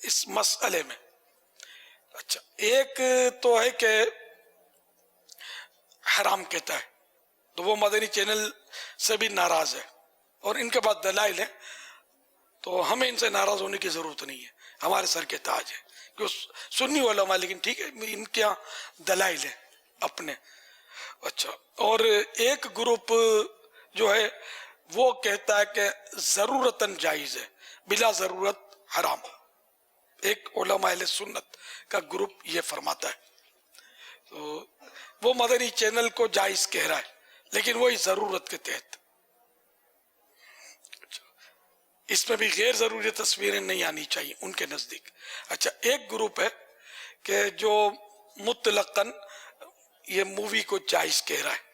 اس مسئلے میں. اچھا, ایک تو ہے کہ حرام کہتا ہے تو وہ مدنی چینل سے بھی ناراض ہے اور ان کے پاس دلائل ہیں تو ہمیں ان سے ناراض ہونے کی ضرورت نہیں ہے, ہمارے سر کے تاج ہے کہ سنی علماء, لیکن ٹھیک ہے ان کے یہاں دلائل ہیں اپنے. اچھا, اور ایک گروپ جو ہے وہ کہتا ہے کہ ضرورتاً جائز ہے, بلا ضرورت حرام. ایک علماء اہل سنت کا گروپ یہ فرماتا ہے. تو وہ مدنی چینل کو جائز کہہ رہا ہے لیکن وہی ضرورت کے تحت. اس میں بھی غیر ضروری تصویریں نہیں آنی چاہیے ان کے نزدیک. اچھا, ایک گروپ ہے کہ جو مطلقاً یہ مووی کو جائز کہہ رہا ہے,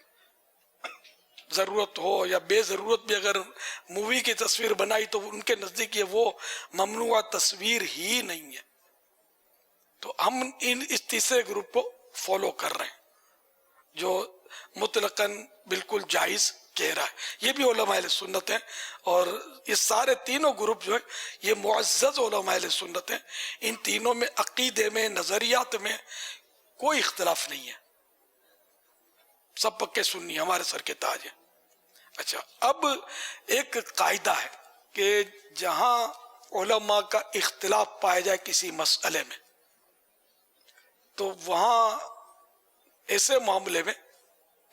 ضرورت ہو یا بے ضرورت بھی اگر مووی کی تصویر بنائی تو ان کے نزدیک یہ وہ ممنوع تصویر ہی نہیں ہے. تو ہم اس تیسرے گروپ کو فالو کر رہے ہیں، جو مطلقاً بالکل جائز کہہ رہا ہے. یہ بھی علماء اہل سنت ہیں، اور یہ سارے تینوں گروپ جو ہیں یہ معزز علماء اہل سنت ہیں. ان تینوں میں عقیدے میں، نظریات میں کوئی اختلاف نہیں ہے، سب پکے سنی ہمارے سر کے تاج ہیں. اچھا، اب ایک قاعدہ ہے کہ جہاں علماء کا اختلاف پایا جائے کسی مسئلے میں، تو وہاں ایسے معاملے میں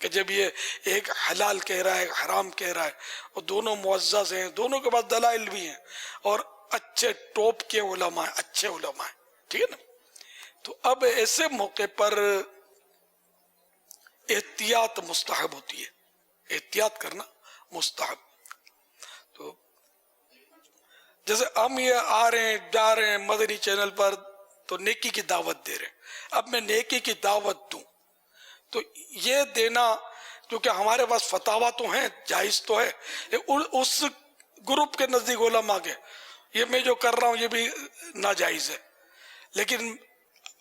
کہ جب یہ ایک حلال کہہ رہا ہے ایک حرام کہہ رہا ہے اور دونوں معزز ہیں، دونوں کے پاس دلائل بھی ہیں اور اچھے ٹوپ کے علماء ہیں، اچھے علماء ہیں، ٹھیک ہے نا. تو اب ایسے موقع پر احتیاط مستحب ہوتی ہے، احتیاط کرنا مستحب. تو جیسے ہم یہ آ رہے ہیں جا رہے ہیں مدنی چینل پر تو نیکی کی دعوت دے رہے ہیں. اب میں نیکی کی دعوت دوں تو یہ دینا، کیونکہ ہمارے پاس فتاوا تو ہیں، جائز تو ہے، اس گروپ کے نزدیک علماء کے یہ میں جو کر رہا ہوں یہ بھی ناجائز ہے، لیکن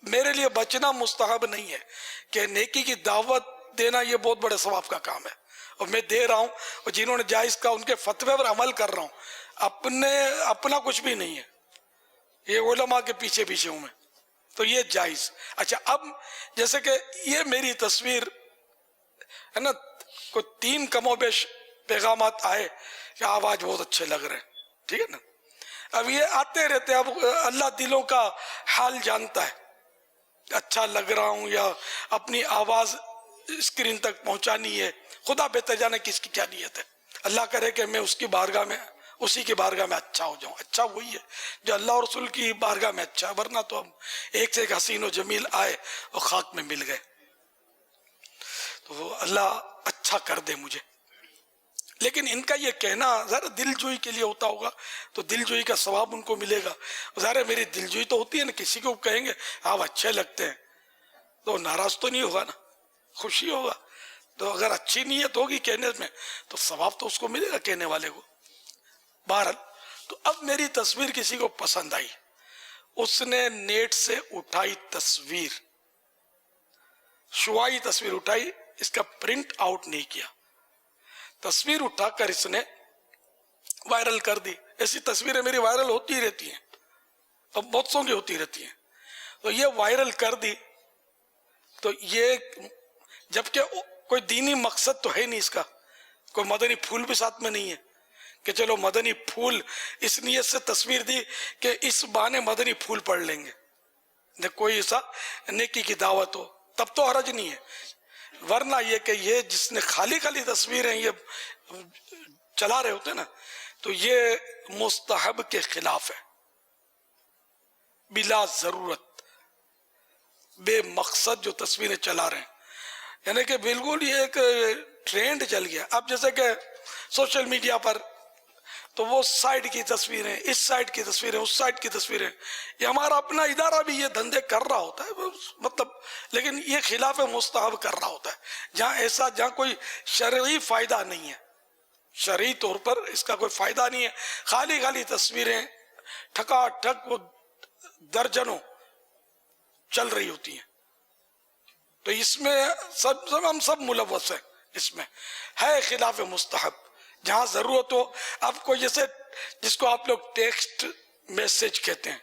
میرے لیے بچنا مستحب نہیں ہے کہ نیکی کی دعوت دینا یہ بہت بڑے ثواب کا کام ہے، اور میں دے رہا ہوں، اور جنہوں نے جائز کہا ان کے فتوے پر عمل کر رہا ہوں، اپنا کچھ بھی نہیں ہے، یہ علماء کے پیچھے پیچھے ہوں میں، تو یہ جائز. اچھا، اب جیسے کہ یہ میری تصویر ہے نا، کوئی 3 کم و بیش پیغامات آئے کہ آواز بہت اچھے لگ رہے ہیں، ٹھیک ہے نا. اب یہ آتے رہتے، اب اللہ دلوں کا حال جانتا ہے، اچھا لگ رہا ہوں یا اپنی آواز اسکرین تک پہنچانی ہے، خدا بہتر جانے کس کی کیا نیت ہے. اللہ کرے کہ میں اس کی بارگاہ میں، اسی کی بارگاہ میں اچھا ہو جاؤں. اچھا وہی ہے جو اللہ اور رسول کی بارگاہ میں اچھا ہے، ورنہ تو ہم ایک سے ایک حسین و جمیل آئے اور خاک میں مل گئے. تو اللہ اچھا کر دے مجھے. لیکن ان کا یہ کہنا ذرا دل جوئی کے لیے ہوتا ہوگا تو دل جوئی کا ثواب ان کو ملے گا. ظاہر ہے میری دل جوئی تو ہوتی ہے نا، کسی کو کہیں گے آپ اچھے لگتے ہیں تو ناراض تو نہیں ہوگا نا، خوشی ہوگا. تو اگر اچھی نیت ہوگی کہنے میں تو ثواب تو اس کو ملے گا کہنے والے کو. بہرحال، تو اب میری تصویر کسی کو پسند آئی، اس نے نیٹ سے اٹھائی تصویر، شعاعی تصویر اٹھائی، اس کا پرنٹ آؤٹ نہیں کیا، تصویر اٹھا کر اس نے وائرل کر دی. ایسی تصویریں میری وائرل ہوتی رہتی ہیں، اب بہت سو کی ہوتی رہتی ہیں. تو یہ وائرل کر دی، تو یہ جبکہ کوئی دینی مقصد تو ہے نہیں اس کا، کوئی مدنی پھول بھی ساتھ میں نہیں ہے کہ چلو مدنی پھول، اس نیت سے تصویر دی کہ اس بہانے مدنی پھول پڑھ لیں گے، نہ کوئی ایسا نیکی کی دعوت ہو، تب تو حرج نہیں ہے. ورنہ یہ کہ یہ جس نے خالی خالی تصویریں یہ چلا رہے ہوتے نا، تو یہ مستحب کے خلاف ہے. بلا ضرورت بے مقصد جو تصویریں چلا رہے ہیں، یعنی کہ بالکل یہ ایک ٹرینڈ چل گیا. اب جیسے کہ سوشل میڈیا پر تو وہ سائڈ کی تصویریں، اس سائڈ کی تصویریں، اس سائڈ کی تصویریں، یہ ہمارا اپنا ادارہ بھی یہ دھندے کر رہا ہوتا ہے، مطلب، لیکن یہ خلاف مستحب کر رہا ہوتا ہے. جہاں کوئی شرعی فائدہ نہیں ہے، شرعی طور پر اس کا کوئی فائدہ نہیں ہے، خالی خالی تصویریں ٹھکا ٹھک وہ درجنوں چل رہی ہوتی ہیں. تو اس میں ہم سب ملوث ہیں، اس میں ہے خلاف مستحب. جہاں ضرورت ہو، اب کوئی جیسے جس کو آپ لوگ ٹیکسٹ میسج کہتے ہیں،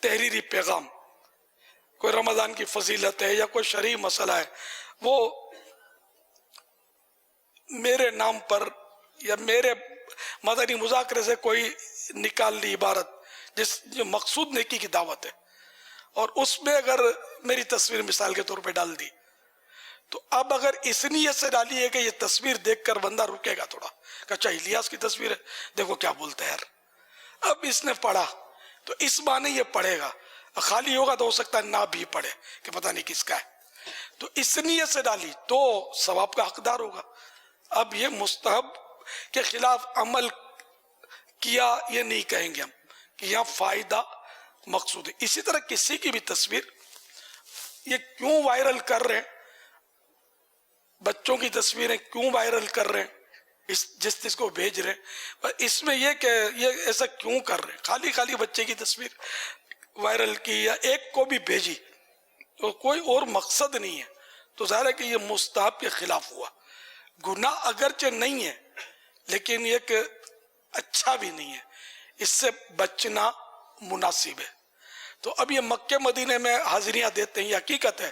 تحریری پیغام، کوئی رمضان کی فضیلت ہے یا کوئی شرعی مسئلہ ہے، وہ میرے نام پر یا میرے مدنی مذاکرے سے کوئی نکال لی عبارت جو مقصود نیکی کی دعوت ہے، اور اس میں اگر میری تصویر مثال کے طور پہ ڈال دی، تو اب اگر اس نیت سے ڈالی ہے کہ یہ تصویر دیکھ کر بندہ رکے گا تھوڑا کہ اچھا الیاس کی تصویر ہے، دیکھو کیا بولتا ہے یار، اب اس نے پڑھا تو اس بہانے یہ پڑھے گا، خالی ہوگا تو ہو سکتا ہے نہ بھی پڑھے کہ پتہ نہیں کس کا ہے. تو اس نیت سے ڈالی تو ثواب کا حقدار ہوگا. اب یہ مستحب کے خلاف عمل کیا یہ نہیں کہیں گے ہم کہ یہاں فائدہ مقصود ہے. اسی طرح کسی کی بھی تصویر یہ کیوں وائرل کر رہے ہیں، بچوں کی تصویریں کیوں وائرل کر رہے ہیں، جس کو بھیج رہے ہیں، پر اس میں یہ کہ یہ ایسا کیوں کر رہے ہیں، خالی خالی بچے کی تصویر وائرل کی یا ایک کو بھی بھیجی تو کوئی اور مقصد نہیں ہے، تو ظاہر ہے کہ یہ مستحب کے خلاف ہوا. گناہ اگرچہ نہیں ہے لیکن ایک اچھا بھی نہیں ہے، اس سے بچنا مناسب ہے. تو اب یہ مکہ مدینے میں حاضریاں دیتے ہیں، یہ حقیقت ہے.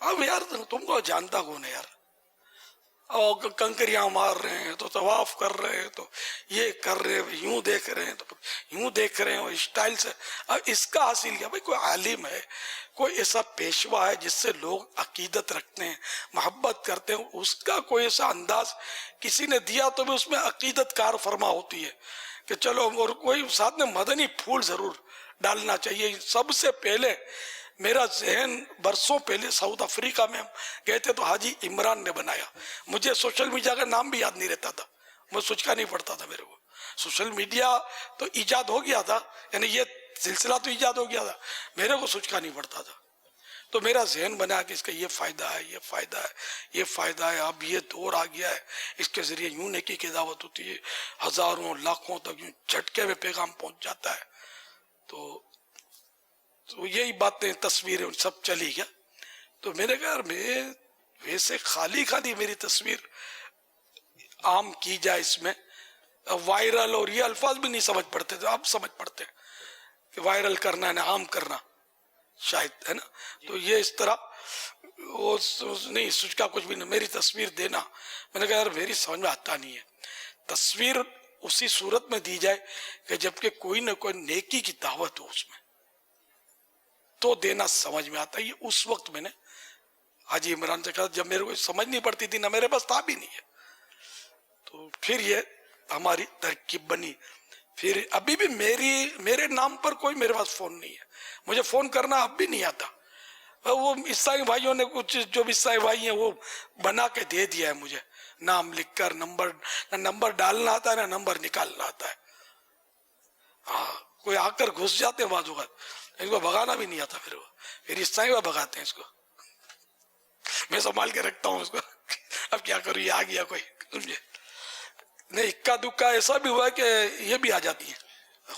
اب یار تم کو جانتا کون ہے یار، اور کنکریاں مار رہے ہیں تو طواف کر رہے ہیں تو یہ کر رہے ہیں، یوں دیکھ رہے ہیں تو یوں دیکھ رہے ہیں، اور اسٹائل سے. اب اس کا حاصل کیا؟ بھائی کوئی عالم ہے، کوئی ایسا پیشوا ہے جس سے لوگ عقیدت رکھتے ہیں، محبت کرتے ہیں، اس کا کوئی ایسا انداز کسی نے دیا تو بھی اس میں عقیدت کار فرما ہوتی ہے کہ چلو. اور کوئی ساتھ میں مدنی پھول ضرور ڈالنا چاہیے. سب سے پہلے میرا ذہن برسوں پہلے ساؤتھ افریقہ میں ہم گئے تھے تو حاجی عمران نے بنایا. مجھے سوشل میڈیا کا نام بھی یاد نہیں رہتا تھا، مجھے سوچنا نہیں پڑتا تھا. میرے کو سوشل میڈیا تو ایجاد ہو گیا تھا، یعنی یہ سلسلہ تو ایجاد ہو گیا تھا، میرے کو سوچنا نہیں پڑتا تھا. تو میرا ذہن بنا کہ اس کا یہ فائدہ ہے، یہ فائدہ ہے، یہ فائدہ ہے. اب یہ دور آ گیا ہے، اس کے ذریعے یوں نیکی کی دعوت ہوتی ہے، ہزاروں لاکھوں تک یوں جھٹکے میں پیغام پہنچ جاتا ہے. تو یہی باتیں تصویریں سب چلی گیا. تو میرے گھر میں ویسے خالی میری تصویر عام کی جائے، اس میں وائرل اور یہ الفاظ بھی نہیں سمجھ پڑتے تھے، اب سمجھ پڑتے ہیں کہ وائرل کرنا ہے عام کرنا شاید، ہے نا. تو یہ اس طرح وہ نہیں، سوچ کا کچھ بھی نہیں. میری تصویر دینا، میں نے کہا یار میری سمجھ میں آتا نہیں ہے. تصویر اسی صورت میں دی جائے کہ جبکہ کوئی نہ کوئی نیکی کی دعوت ہو اس میں، تو دینا سمجھ میں آتا ہے. یہ اس وقت میں نے حاجی عمران سے کہا جب میرے کو سمجھ نہیں پڑتی تھی، نہ میرے پاس تھا بھی نہیں ہے. تو پھر یہ ہماری ترکیب بنی. پھر ابھی بھی میرے نام پر کوئی میرے پاس فون نہیں ہے، مجھے فون کرنا اب بھی نہیں آتا. وہ عیسائی بھائیوں نے کچھ جو بھی عیسائی بھائی ہیں وہ بنا کے دے دیا ہے مجھے، نام لکھ کر. نمبر ڈالنا آتا ہے نہ نمبر نکالنا آتا ہے. ہاں کوئی آ کر گھس جاتے ہیں بعض اوقات، اس کو بھگانا بھی نہیں آتا. پھر عیسائی وہ بھگاتے ہیں اس کو، میں سنبھال کے رکھتا ہوں اس کو. اب کیا کروں، یہ آ گیا کوئی، سمجھے نہیں. اکا دکا ایسا بھی ہوا کہ یہ بھی آ جاتی ہیں،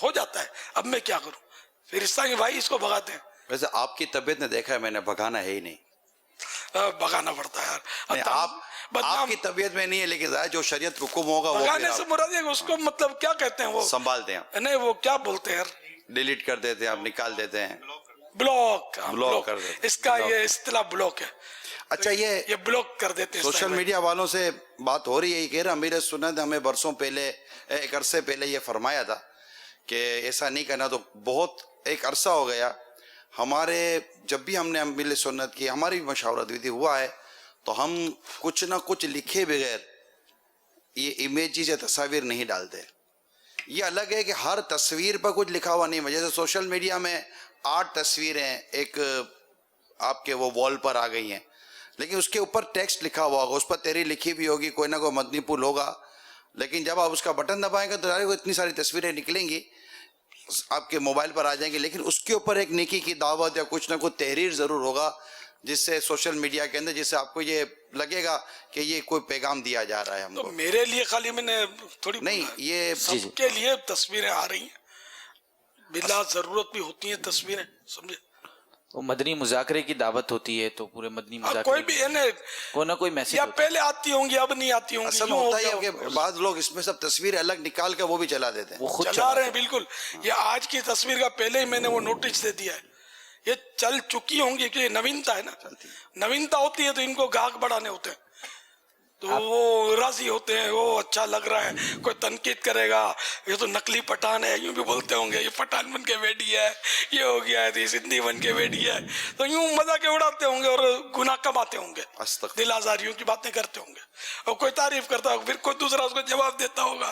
ہو جاتا ہے. اب میں کیا کروں، پھر عیسائی بھائی اس کو بھگاتے ہیں. ویسے آپ کی طبیعت نے دیکھا ہے، میں نے بھگانا ہے ہی نہیں، بھگانا پڑتا ہے یار. آپ کی طبیعت میں نہیں ہے، لیکن جو شریعت حکم ہوگا وہ بھگانے سے مراد ہے اس کو مطلب کیا کہتے ہیں، وہ سنبھالتے ہیں. نہیں وہ کیا بولتے ہیں یار، ڈیلیٹ کر دیتے ہیں، آپ نکال دیتے ہیں، بلاک کر دیتے ہیں. اس کا یہ اصطلاح بلاک ہے. اچھا یہ بلاک کر دیتے ہیں. سوشل میڈیا والوں سے بات ہو رہی ہے، یہ کہہ رہا امیر سنت ہمیں برسوں پہلے، ایک عرصے پہلے یہ فرمایا تھا کہ ایسا نہیں کرنا. تو بہت ایک عرصہ ہو گیا ہمارے، جب بھی ہم نے امیر سنت کی ہماری بھی مشاورت ہوئی تھی، ہوا ہے تو ہم کچھ نہ کچھ لکھے بغیر یہ امیجز یا تصاویر نہیں ڈالتے. یہ الگ ہے کہ ہر تصویر پر کچھ لکھا ہوا نہیں ہے. جیسے سوشل میڈیا میں 8 تصویریں ایک آپ کے وہ وال پر آ گئی ہیں، لیکن اس کے اوپر ٹیکسٹ لکھا ہوا ہوگا، اس پر تحریر لکھی بھی ہوگی، کوئی نہ کوئی مدنی پھول ہوگا. لیکن جب آپ اس کا بٹن دبائیں گے تو اتنی ساری تصویریں نکلیں گی، آپ کے موبائل پر آ جائیں گے. لیکن اس کے اوپر ایک نیکی کی دعوت یا کچھ نہ کچھ تحریر ضرور ہوگا، جس سے سوشل میڈیا کے اندر، جس سے آپ کو یہ لگے گا کہ یہ کوئی پیغام دیا جا رہا ہے ہم کو. میرے لیے خالی میں نے تھوڑی نہیں، یہ سب کے لیے تصویریں آ رہی ہیں، بلا ضرورت بھی ہوتی ہیں تصویریں، سمجھے. وہ مدنی مذاکرے کی دعوت ہوتی ہے تو پورے مدنی مذاکرے کوئی بھی کوئی نہ کوئی میسج یا پہلے آتی ہوں گی اب نہیں آتی ہوں گی. اصل ہوتا ہی ہے کہ بعض لوگ اس میں سب تصویر الگ نکال کے وہ بھی چلا دیتے ہیں، وہ خود چلا رہے ہیں. بالکل یہ آج کی تصویر کا پہلے ہی میں نے وہ نوٹس دے دیا ہے، یہ چل چکی ہوں گی کہ یہ نوینتا ہے نا، نوینتا ہوتی ہے تو ان کو گاہک بڑھانے ہوتے ہیں، تو وہ راضی ہوتے ہیں، وہ اچھا لگ رہا ہے. کوئی تنقید کرے گا یہ تو نقلی پٹھان ہے، یوں بھی بولتے ہوں گے یہ پٹھان بن کے بیٹھی ہے، یہ ہو گیا ہے سندھی بن کے بیٹھی ہے، تو یوں مزاق اڑاتے ہوں گے اور گناہ کماتے ہوں گے، دل آزاریوں کی باتیں کرتے ہوں گے. اور کوئی تعریف کرتا ہوگا، پھر کوئی دوسرا اس کو جواب دیتا ہوگا.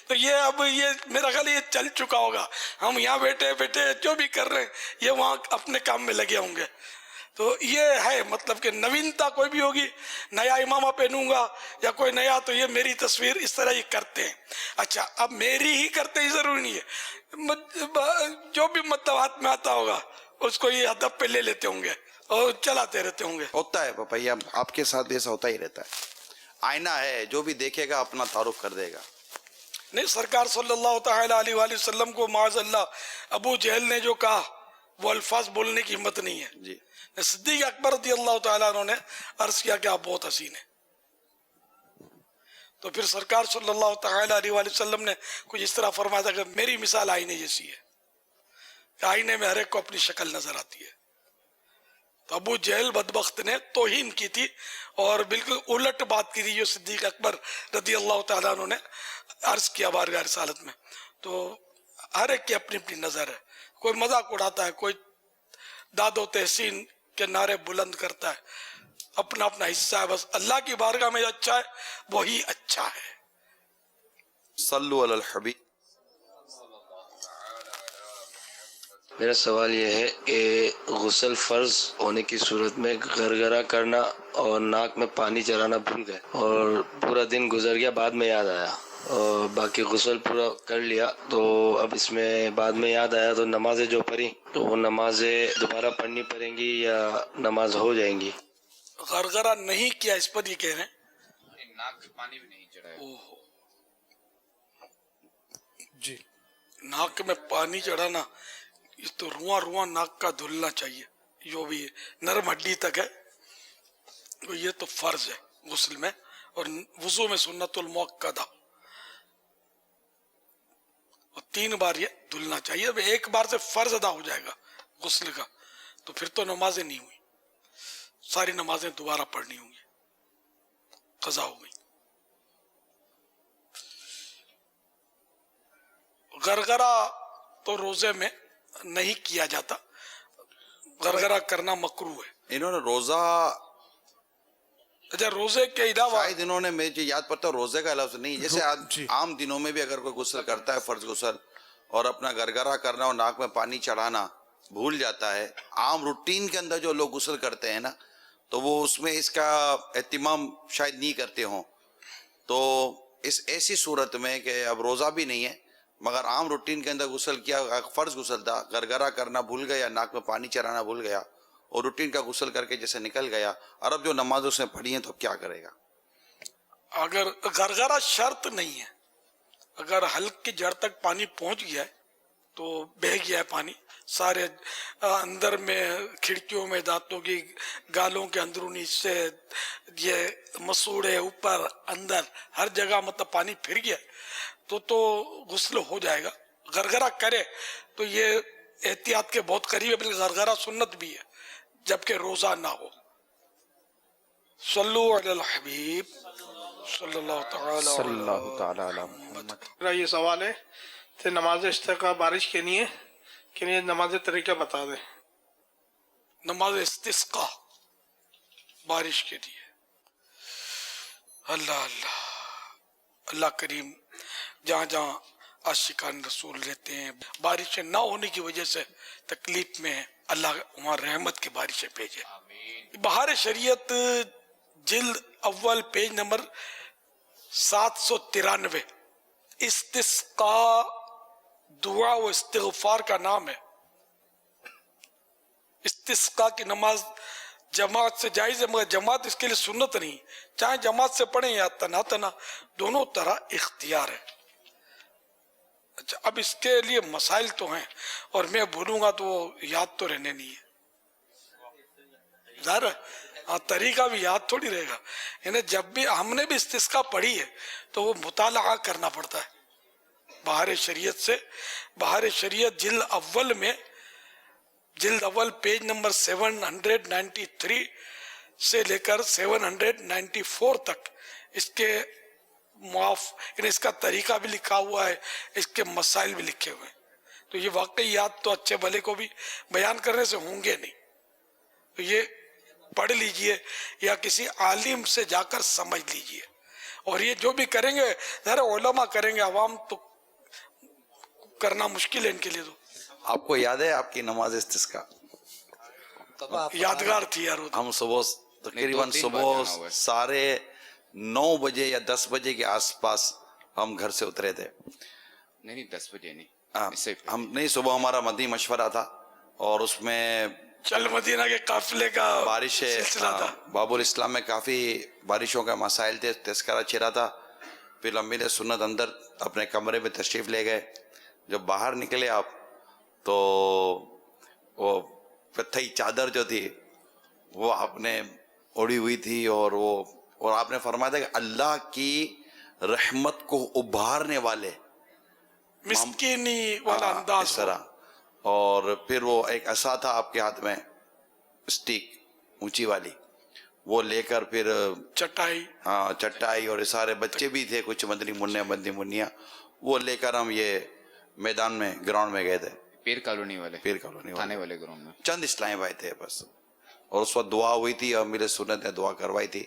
تو یہ اب یہ میرا خیال یہ چل چکا ہوگا. ہم یہاں بیٹھے بیٹھے جو بھی کر رہے ہیں یہ وہاں اپنے کام میں لگے ہوں گے. تو یہ ہے مطلب کہ نوینتا کوئی بھی ہوگی، نیا امامہ پہنوں گا یا کوئی نیا، تو یہ میری تصویر اس طرح ہی کرتے ہیں. اچھا اب میری ہی کرتے ہی ضروری نہیں ہے، جو بھی مطلب ہاتھ میں آتا ہوگا اس کو یہ ہدف پہ لے لیتے ہوں گے اور چلاتے رہتے ہوں گے. ہوتا ہے پاپا، یہ آپ کے ساتھ ایسا ہوتا ہی رہتا ہے. آئینہ ہے، جو بھی دیکھے گا اپنا تعارف کر دے گا. نہیں، سرکار صلی اللہ تعالی علیہ وآلہ وسلم کو معاذ اللہ ابو جہل نے جو کہا وہ الفاظ بولنے کی ہمت نہیں ہے. جی صدیق اکبر رضی اللہ تعالیٰ عنہ نے عرض کیا کہ آپ بہت حسین ہیں. تو پھر سرکار صلی اللہ تعالیٰ علیہ وآلہ وسلم نے کچھ اس طرح فرمایا تھا کہ میری مثال آئینے جیسی ہے کہ آئینے میں ہر ایک کو اپنی شکل نظر آتی ہے. تو ابو جہل بدبخت نے توہین کی تھی اور بالکل الٹ بات کی تھی جو صدیق اکبر رضی اللہ تعالیٰ عنہ نے عرض کیا بارگاہ رسالت میں. تو ہر ایک کی اپنی اپنی نظر ہے. کوئی مذاق اڑاتا ہے, کوئی داد و تحسین کے نعرے بلند کرتا ہے, اپنا اپنا حصہ ہے. بس اللہ کی بارگاہ میں جو اچھا ہے وہی اچھا ہے. صلو علی الحبیب. میرا سوال یہ ہے کہ غسل فرض ہونے کی صورت میں گرگرا کرنا اور ناک میں پانی چڑھانا بھول گئے اور پورا دن گزر گیا, بعد میں یاد آیا اور باقی غسل پورا کر لیا, تو اب اس میں بعد میں یاد آیا تو نمازیں جو پڑھی تو وہ نمازیں دوبارہ پڑھنی پڑیں گی یا نماز ہو جائیں گی؟ غرغرہ نہیں کیا اس پر یہ کہہ رہے ہیں, ناک میں پانی بھی نہیں چڑھایا. جی ناک میں پانی چڑھانا یہ تو رواں ناک کا دھلنا چاہیے, جو بھی نرم ہڈی تک ہے تو یہ تو فرض ہے غسل میں, اور وضو میں سنت المؤکدہ, اور 3 بار یہ دھلنا چاہیے. اب ایک بار سے فرض ادا ہو جائے گا غسل کا تو پھر تو نمازیں نہیں ہوئی, ساری نمازیں دوبارہ پڑھنی ہوں گی, قضا ہو گئی. گرگرا تو روزے میں نہیں کیا جاتا, گرگرا کرنا مکروہ ہے. انہوں نے روزہ, اچھا روزے کے علاوہ شاید انہوں نے, مجھے یاد پڑتا ہے روزے کا علاوہ نہیں, جیسے عام دنوں میں بھی اگر کوئی غسل کرتا ہے فرض غسل اور اپنا گرگرا کرنا اور ناک میں پانی چڑھانا بھول جاتا ہے, عام روٹین کے اندر جو لوگ غسل کرتے ہیں نا تو وہ اس میں اس کا اہتمام شاید نہیں کرتے ہوں. تو اس ایسی صورت میں کہ اب روزہ بھی نہیں ہے مگر عام روٹین کے اندر غسل کیا, فرض غسل تھا, گرگرا کرنا بھول گیا, ناک میں پانی چڑھانا بھول گیا اور روٹین کا غسل کر کے جیسے نکل گیا, اور اب جو نماز اس نے پڑھی ہیں تو کیا کرے گا؟ اگر گرگرا شرط نہیں ہے, اگر حلق کی جڑ تک پانی پہنچ گیا ہے تو بہہ گیا ہے پانی, سارے اندر میں کھڑکیوں میں, دانتوں کی گالوں کے اندرونی سے, یہ مسوڑے اوپر اندر ہر جگہ مطلب پانی پھر گیا تو غسل ہو جائے گا. گرگرا کرے تو یہ احتیاط کے بہت قریب ہے, بلکہ گرگرا سنت بھی ہے جبکہ روزہ نہ ہو. صلو علی الحبیب صلی اللہ تعالی علی محمد. میرا یہ سوال ہے کہ نماز استسقاء بارش کے لیے کہ نہیں, نماز طریقہ بتا دیں. نماز استسقاء بارش کے لیے, اللہ اللہ اللہ کریم جہاں جہاں عاشقان رسول رہتے ہیں بارشیں نہ ہونے کی وجہ سے تکلیف میں ہیں, اللہ وہاں رحمت کی بارشیں بھیجے. بہار شریعت جلد اول پیج نمبر 793, استسقاء دعا و استغفار کا نام ہے. استسقاء کی نماز جماعت سے جائز ہے مگر جماعت اس کے لیے سنت نہیں, چاہے جماعت سے پڑھیں یا تنا تنا, دونوں طرح اختیار ہے. اچھا اب اس کے لیے مسائل تو ہیں اور میں بھولوں گا تو وہ یاد تو رہنے نہیں ہے, ظاہر ہے طریقہ بھی یاد تھوڑی رہے گا. یعنی جب بھی ہم نے بھی استسقاء پڑھی ہے تو وہ مطالعہ کرنا پڑتا ہے بہار شریعت سے. بہار شریعت جلد اول پیج نمبر 793 سے لے کر 794 تک اس کے یعنی اس کا طریقہ بھی لکھا ہوا ہے, اس کے مسائل بھی لکھے ہوئے ہیں. تو یہ واقعی یاد تو اچھے بھلے کو بھی بیان کرنے سے ہوں گے نہیں, تو یہ پڑھ لیجئے یا کسی عالم سے جا کر سمجھ لیجئے. اور یہ جو بھی کریں گے ذرا علماء کریں گے, عوام تو کرنا مشکل ہے ان کے لیے. تو آپ کو یاد ہے آپ کی نماز استسقاء؟ یادگار تھی یار. ہم صبح تقریباً صبح 9:30 بجے یا 10 بجے کے آس پاس ہم گھر سے اترے تھے. نہیں 10 بجے نہیں, ہم نہیں, صبح ہمارا مدنی مشورہ تھا اور اس میں چل مدینہ کے قافلے کا بارش سلسلہ تھا. باب الاسلام میں کافی بارشوں کا مسائل تھے, تذکرہ چھڑا تھا. پھر امیر سنت اندر اپنے کمرے میں تشریف لے گئے. جب باہر نکلے آپ تو وہ کتھئی چادر جو تھی وہ آپ نے اوڑی ہوئی تھی، اور آپ نے فرمایا تھا کہ اللہ کی رحمت کو ابھارنے والے مسکینی والا انداز اس طرح، اور پھر وہ ایک عصا تھا آپ کے ہاتھ میں اسٹیک اونچی والی، وہ لے کر پھر چٹائی اور سارے بچے بھی تھے کچھ مدنی منیاں، وہ لے کر ہم یہ میدان میں گراؤنڈ میں گئے تھے، پیر کالونی تھانے والے گراؤنڈ میں چند اسلام بھائی تھے بس، اور اس وقت دعا ہوئی تھی، امیر سنت نے دعا کروائی تھی،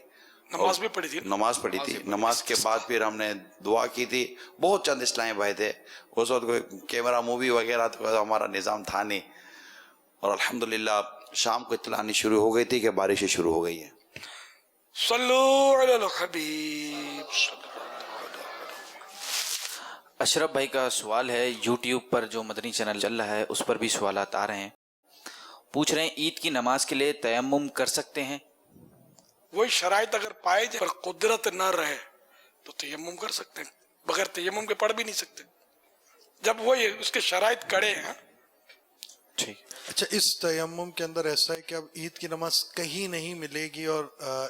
نماز بھی پڑھی تھی، نماز کے بعد پھر ہم نے دعا کی تھی، بہت چند اسلامی بھائی تھے، اس وقت کوئی کیمرہ مووی وغیرہ تو ہمارا نظام تھا نہیں، اور الحمدللہ شام کو اطلاع آنی شروع ہو گئی تھی کہ بارشیں شروع ہو گئی ہیں۔ صلو علی الحبیب۔ اشرف بھائی کا سوال ہے، یوٹیوب پر جو مدنی چینل چل رہا ہے اس پر بھی سوالات آ رہے ہیں، پوچھ رہے ہیں عید کی نماز کے لیے تیمم کر سکتے ہیں؟ وہی شرائط اگر پائے جائے پر قدرت نہ رہے تو تیمم کر سکتے ہیں، بغیر تیمم کے پڑھ بھی نہیں سکتے، جب وہی اس کے شرائط کڑے ہیں۔ ٹھیک۔ اچھا، اس تیمم کے اندر ایسا ہے کہ اب عید کی نماز کہیں نہیں ملے گی اور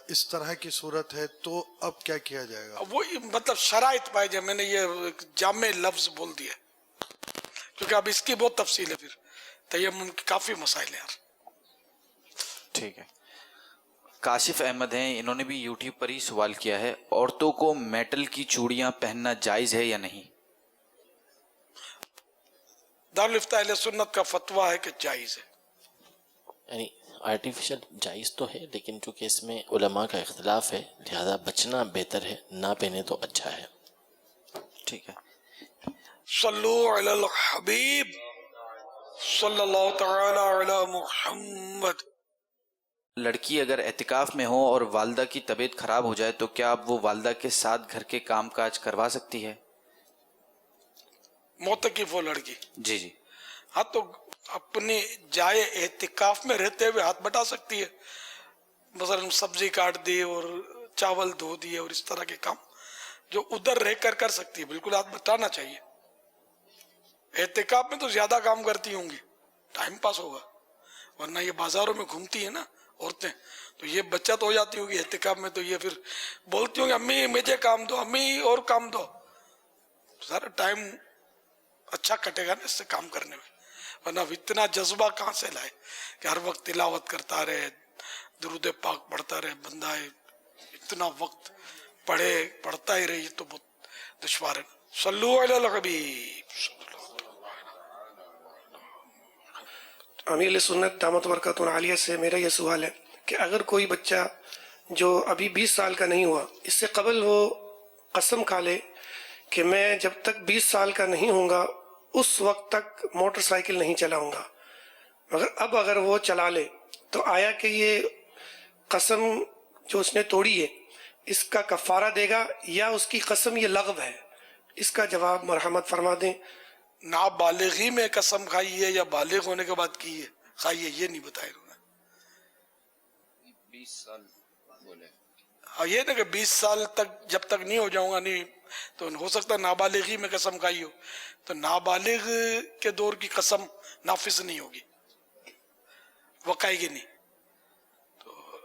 اس طرح کی صورت ہے تو اب کیا کیا جائے گا؟ وہی مطلب شرائط پائے جائے، میں نے یہ جامع لفظ بول دیا کیونکہ اب اس کی بہت تفصیل ہے، پھر تیمم کی کافی مسائل ہیں یار۔ ٹھیک ہے۔ کاشف احمد ہیں، انہوں نے بھی یوٹیوب پر ہی سوال کیا ہے، عورتوں کو میٹل کی چوڑیاں پہننا جائز ہے یا نہیں؟ دارالفتہ اہل سنت کا فتویٰ ہے کہ جائز ہے، یعنی آرٹیفیشل جائز تو ہے، لیکن چونکہ اس میں علماء کا اختلاف ہے لہذا بچنا بہتر ہے، نہ پہنے تو اچھا ہے۔ ٹھیک ہے۔ صلو علی الحبیب صلی اللہ تعالی علی محمد۔ لڑکی اگر اعتکاف میں ہو اور والدہ کی طبیعت خراب ہو جائے تو کیا اب وہ والدہ کے ساتھ گھر کے کام کاج کروا سکتی ہے؟ معتکف ہو لڑکی، جی جی، ہاں تو اپنی جائے اعتکاف میں رہتے ہوئے ہاتھ بٹا سکتی ہے، مثلا سبزی کاٹ دی اور چاول دھو دیے اور اس طرح کے کام جو ادھر رہ کر سکتی ہے، بالکل ہاتھ بٹانا چاہیے۔ اعتکاف میں تو زیادہ کام کرتی ہوں گی، ٹائم پاس ہوگا، ورنہ یہ بازاروں میں گھومتی ہے نا عورتیں، تو یہ بچت ہو جاتی ہوگی اعتکاف میں، تو یہ پھر بولتی ہوں گی امی مجھے کام دو، امی اور کام دو، سارا ٹائم اچھا کٹے گا نا اس سے کام کرنے میں، ورنہ اتنا جذبہ کہاں سے لائے کہ ہر وقت تلاوت کرتا رہے، درود پاک پڑھتا رہے بندہ ہے، اتنا وقت پڑھتا ہی رہے، یہ تو بہت دشوار ہے۔ صلو علی الحبیب۔ امیر سنت دامت برکاتہ عالیہ سے میرا یہ سوال ہے کہ اگر کوئی بچہ جو ابھی 20 سال کا نہیں ہوا، اس سے قبل وہ قسم کھا لے کہ میں جب تک 20 سال کا نہیں ہوں گا اس وقت تک موٹر سائیکل نہیں چلاؤں گا، مگر اب اگر وہ چلا لے تو آیا کہ یہ قسم جو اس نے توڑی ہے اس کا کفارہ دے گا یا اس کی قسم یہ لغو ہے؟ اس کا جواب مرحمت فرما دیں۔ نابالغی میں قسم کھائی ہے یا بالغ ہونے کے بعد کی ہے کھائی ہے، یہ نہیں بتایا انہوں نے۔ 20 سال بولے، ہاں یہ نا کہ 20 سال تک جب تک نہیں ہو جاؤں گا نہیں، تو ہو سکتا ہے نابالغی میں قسم کھائی ہو، تو نابالغ کے دور کی قسم نافذ نہیں ہوگی، وقائے گی نہیں، تو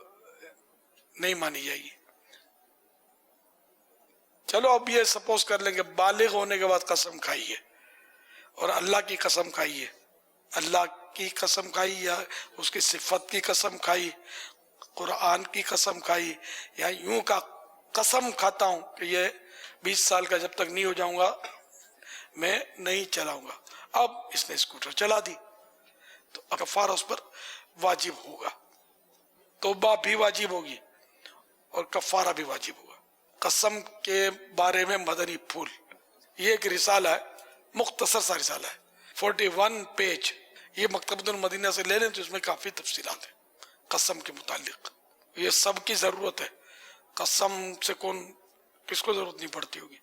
نہیں مانی جائے گی۔ چلو اب یہ سپوز کر لیں کہ بالغ ہونے کے بعد قسم کھائی ہے اور اللہ کی قسم کھائی ہے، اللہ کی قسم کھائی یا اس کی صفت کی قسم کھائی، قرآن کی قسم کھائی، یا یوں کا قسم کھاتا ہوں کہ یہ 20 سال کا جب تک نہیں ہو جاؤں گا میں نہیں چلاؤں گا، اب اس نے اسکوٹر چلا دی تو کفارہ اس پر واجب ہوگا، توبہ بھی واجب ہوگی اور کفارہ بھی واجب ہوگا۔ قسم کے بارے میں مدنی پھول، یہ ایک رسالہ ہے، مختصر سا رسالہ ہے، 41 پیج، یہ مکتبۃ المدینہ سے لے لیں تو اس میں کافی تفصیلات ہیں قسم کے متعلق، یہ سب کی ضرورت ہے، قسم سے کس کو ضرورت نہیں پڑتی ہوگی،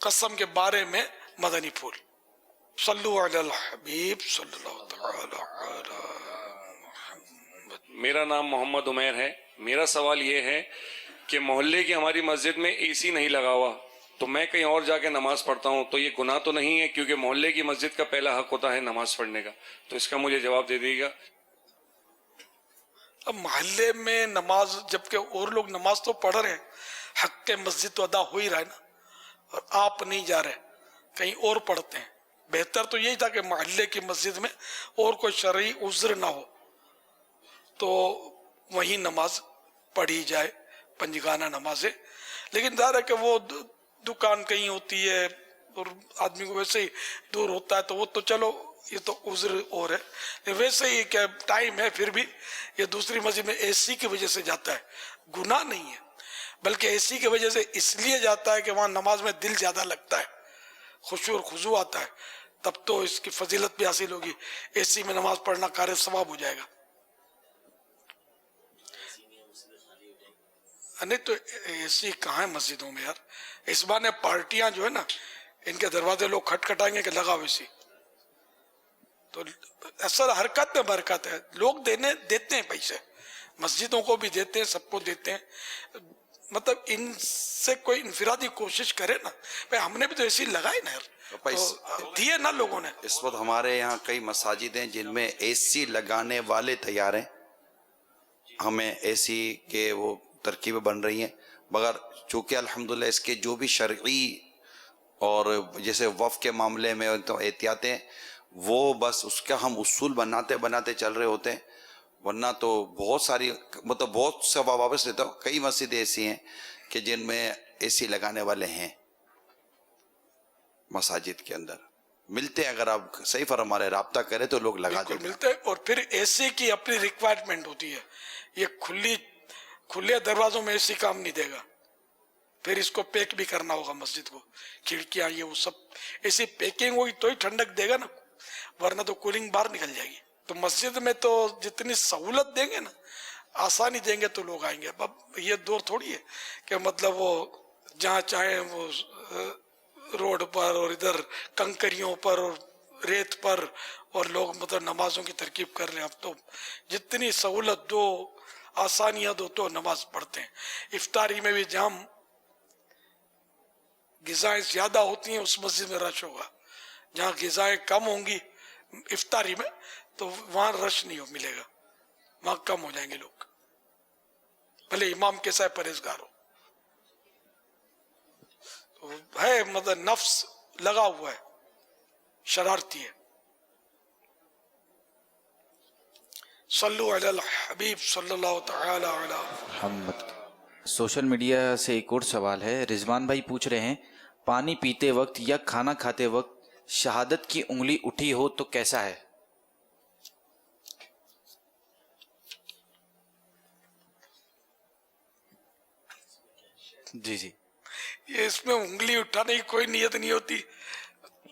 قسم کے بارے میں مدنی پھول۔ صلو علی الحبیب صلی اللہ تعالی علی محمد۔ میرا نام محمد عمیر ہے، میرا سوال یہ ہے کہ محلے کی ہماری مسجد میں اے سی نہیں لگا ہوا، تو میں کہیں اور جا کے نماز پڑھتا ہوں تو یہ گناہ تو نہیں ہے؟ کیونکہ محلے کی مسجد کا پہلا حق ہوتا ہے نماز پڑھنے کا. تو اس کا مجھے جواب دے دیجیے گا. اب محلے میں نماز، جبکہ اور لوگ نماز تو پڑھ رہے ہیں، حق کے مسجد تو ادا ہو ہی رہا ہے نا، اور آپ نہیں جا رہے، کہیں اور پڑھتے ہیں. بہتر تو یہی تھا کہ محلے کی مسجد میں اور کوئی شرعی عذر نہ ہو تو وہیں نماز پڑھی جائے، پنجگانہ نمازیں. لیکن ظاہر ہے کہ وہ دکان کہیں ہوتی ہے اور آدمی کو ویسے ہی دور ہوتا ہے تو وہ تو چلو یہ تو عذر اور ہے. ویسے ہی کہ ٹائم ہے پھر بھی یہ دوسری مسجد میں اے سی کی وجہ سے جاتا ہے، گناہ نہیں ہے، بلکہ اے سی کی وجہ سے اس لیے جاتا ہے کہ وہاں نماز میں دل زیادہ لگتا ہے، خشوع اور خضوع آتا ہے، تب تو اس کی فضیلت بھی حاصل ہوگی. اے سی میں نماز پڑھنا کار ثواب ہو جائے گا. نہیں تو اے سی کہاں ہے مسجدوں میں یار؟ اس بار نے پارٹیاں جو ہے نا ان کے دروازے لوگ کھٹکھٹائیں گے کہ لگاؤ اے سی. تو اصل حرکت میں برکت ہے. لوگ دیتے ہیں پیسے، مسجدوں کو بھی دیتے ہیں، سب کو دیتے ہیں. مطلب ان سے کوئی انفرادی کوشش کرے نا، ہم نے بھی تو اے سی لگائی نا یار، تو دیے نا لوگوں نے. اس وقت ہمارے یہاں کئی مساجد ہیں جن میں اے سی لگانے والے تیار ہیں. ہمیں اے سی کے وہ ترکیبیں بن رہی ہیں، مگر چونکہ الحمدللہ اس کے جو بھی شرعی اور جیسے وقف کے معاملے میں تو احتیاطیں، وہ بس اس کا ہم اصول بناتے چل رہے ہوتے ہیں. ورنہ تو بہت ساری مطلب بہت سے واپس لیتا ہوں، کئی مسجدیں ایسی ہیں کہ جن میں اے سی لگانے والے ہیں مساجد کے اندر ملتے ہیں. اگر آپ صحیح فرما رہے رابطہ کریں تو لوگ لگا دیتے ملتے ہیں. اور پھر اے سی کی اپنی ریکوائرمنٹ ہوتی ہے. یہ کھلے دروازوں میں اے سی کام نہیں دے گا، پھر اس کو پیک بھی کرنا ہوگا مسجد کو، کھڑکیاں یہ وہ سب ایسی پیکنگ ہوگی تو ہی ٹھنڈک دے گا نا، ورنہ تو کولنگ باہر نکل جائے گی. تو مسجد میں تو جتنی سہولت دیں گے نا، آسانی دیں گے تو لوگ آئیں گے. اب یہ دور تھوڑی ہے کہ مطلب وہ جہاں چاہیں وہ روڈ پر اور ادھر کنکریوں پر اور ریت پر اور لوگ مطلب نمازوں کی ترکیب کر رہے ہیں. اب تو جتنی سہولت دو، آسانیاں دو تو نماز پڑھتے ہیں. افطاری میں بھی جہاں غذائیں زیادہ ہوتی ہیں اس مسجد میں رش ہوگا، جہاں غذائیں کم ہوں گی افطاری میں تو وہاں رش نہیں ملے گا، وہاں کم ہو جائیں گے لوگ، بھلے امام کیسا ہے پرہیزگار ہو. تو ہے مطلب نفس لگا ہوا ہے، شرارتی ہے. صلو علی الحبیب صلی اللہ تعالی علی محمد. سوشل میڈیا سے ایک اور سوال ہے. رضوان بھائی پوچھ رہے ہیں، پانی پیتے وقت یا کھانا کھاتے وقت شہادت کی انگلی اٹھی ہو تو کیسا ہے؟ جی یہ اس میں انگلی اٹھانے کی کوئی نیت نہیں ہوتی،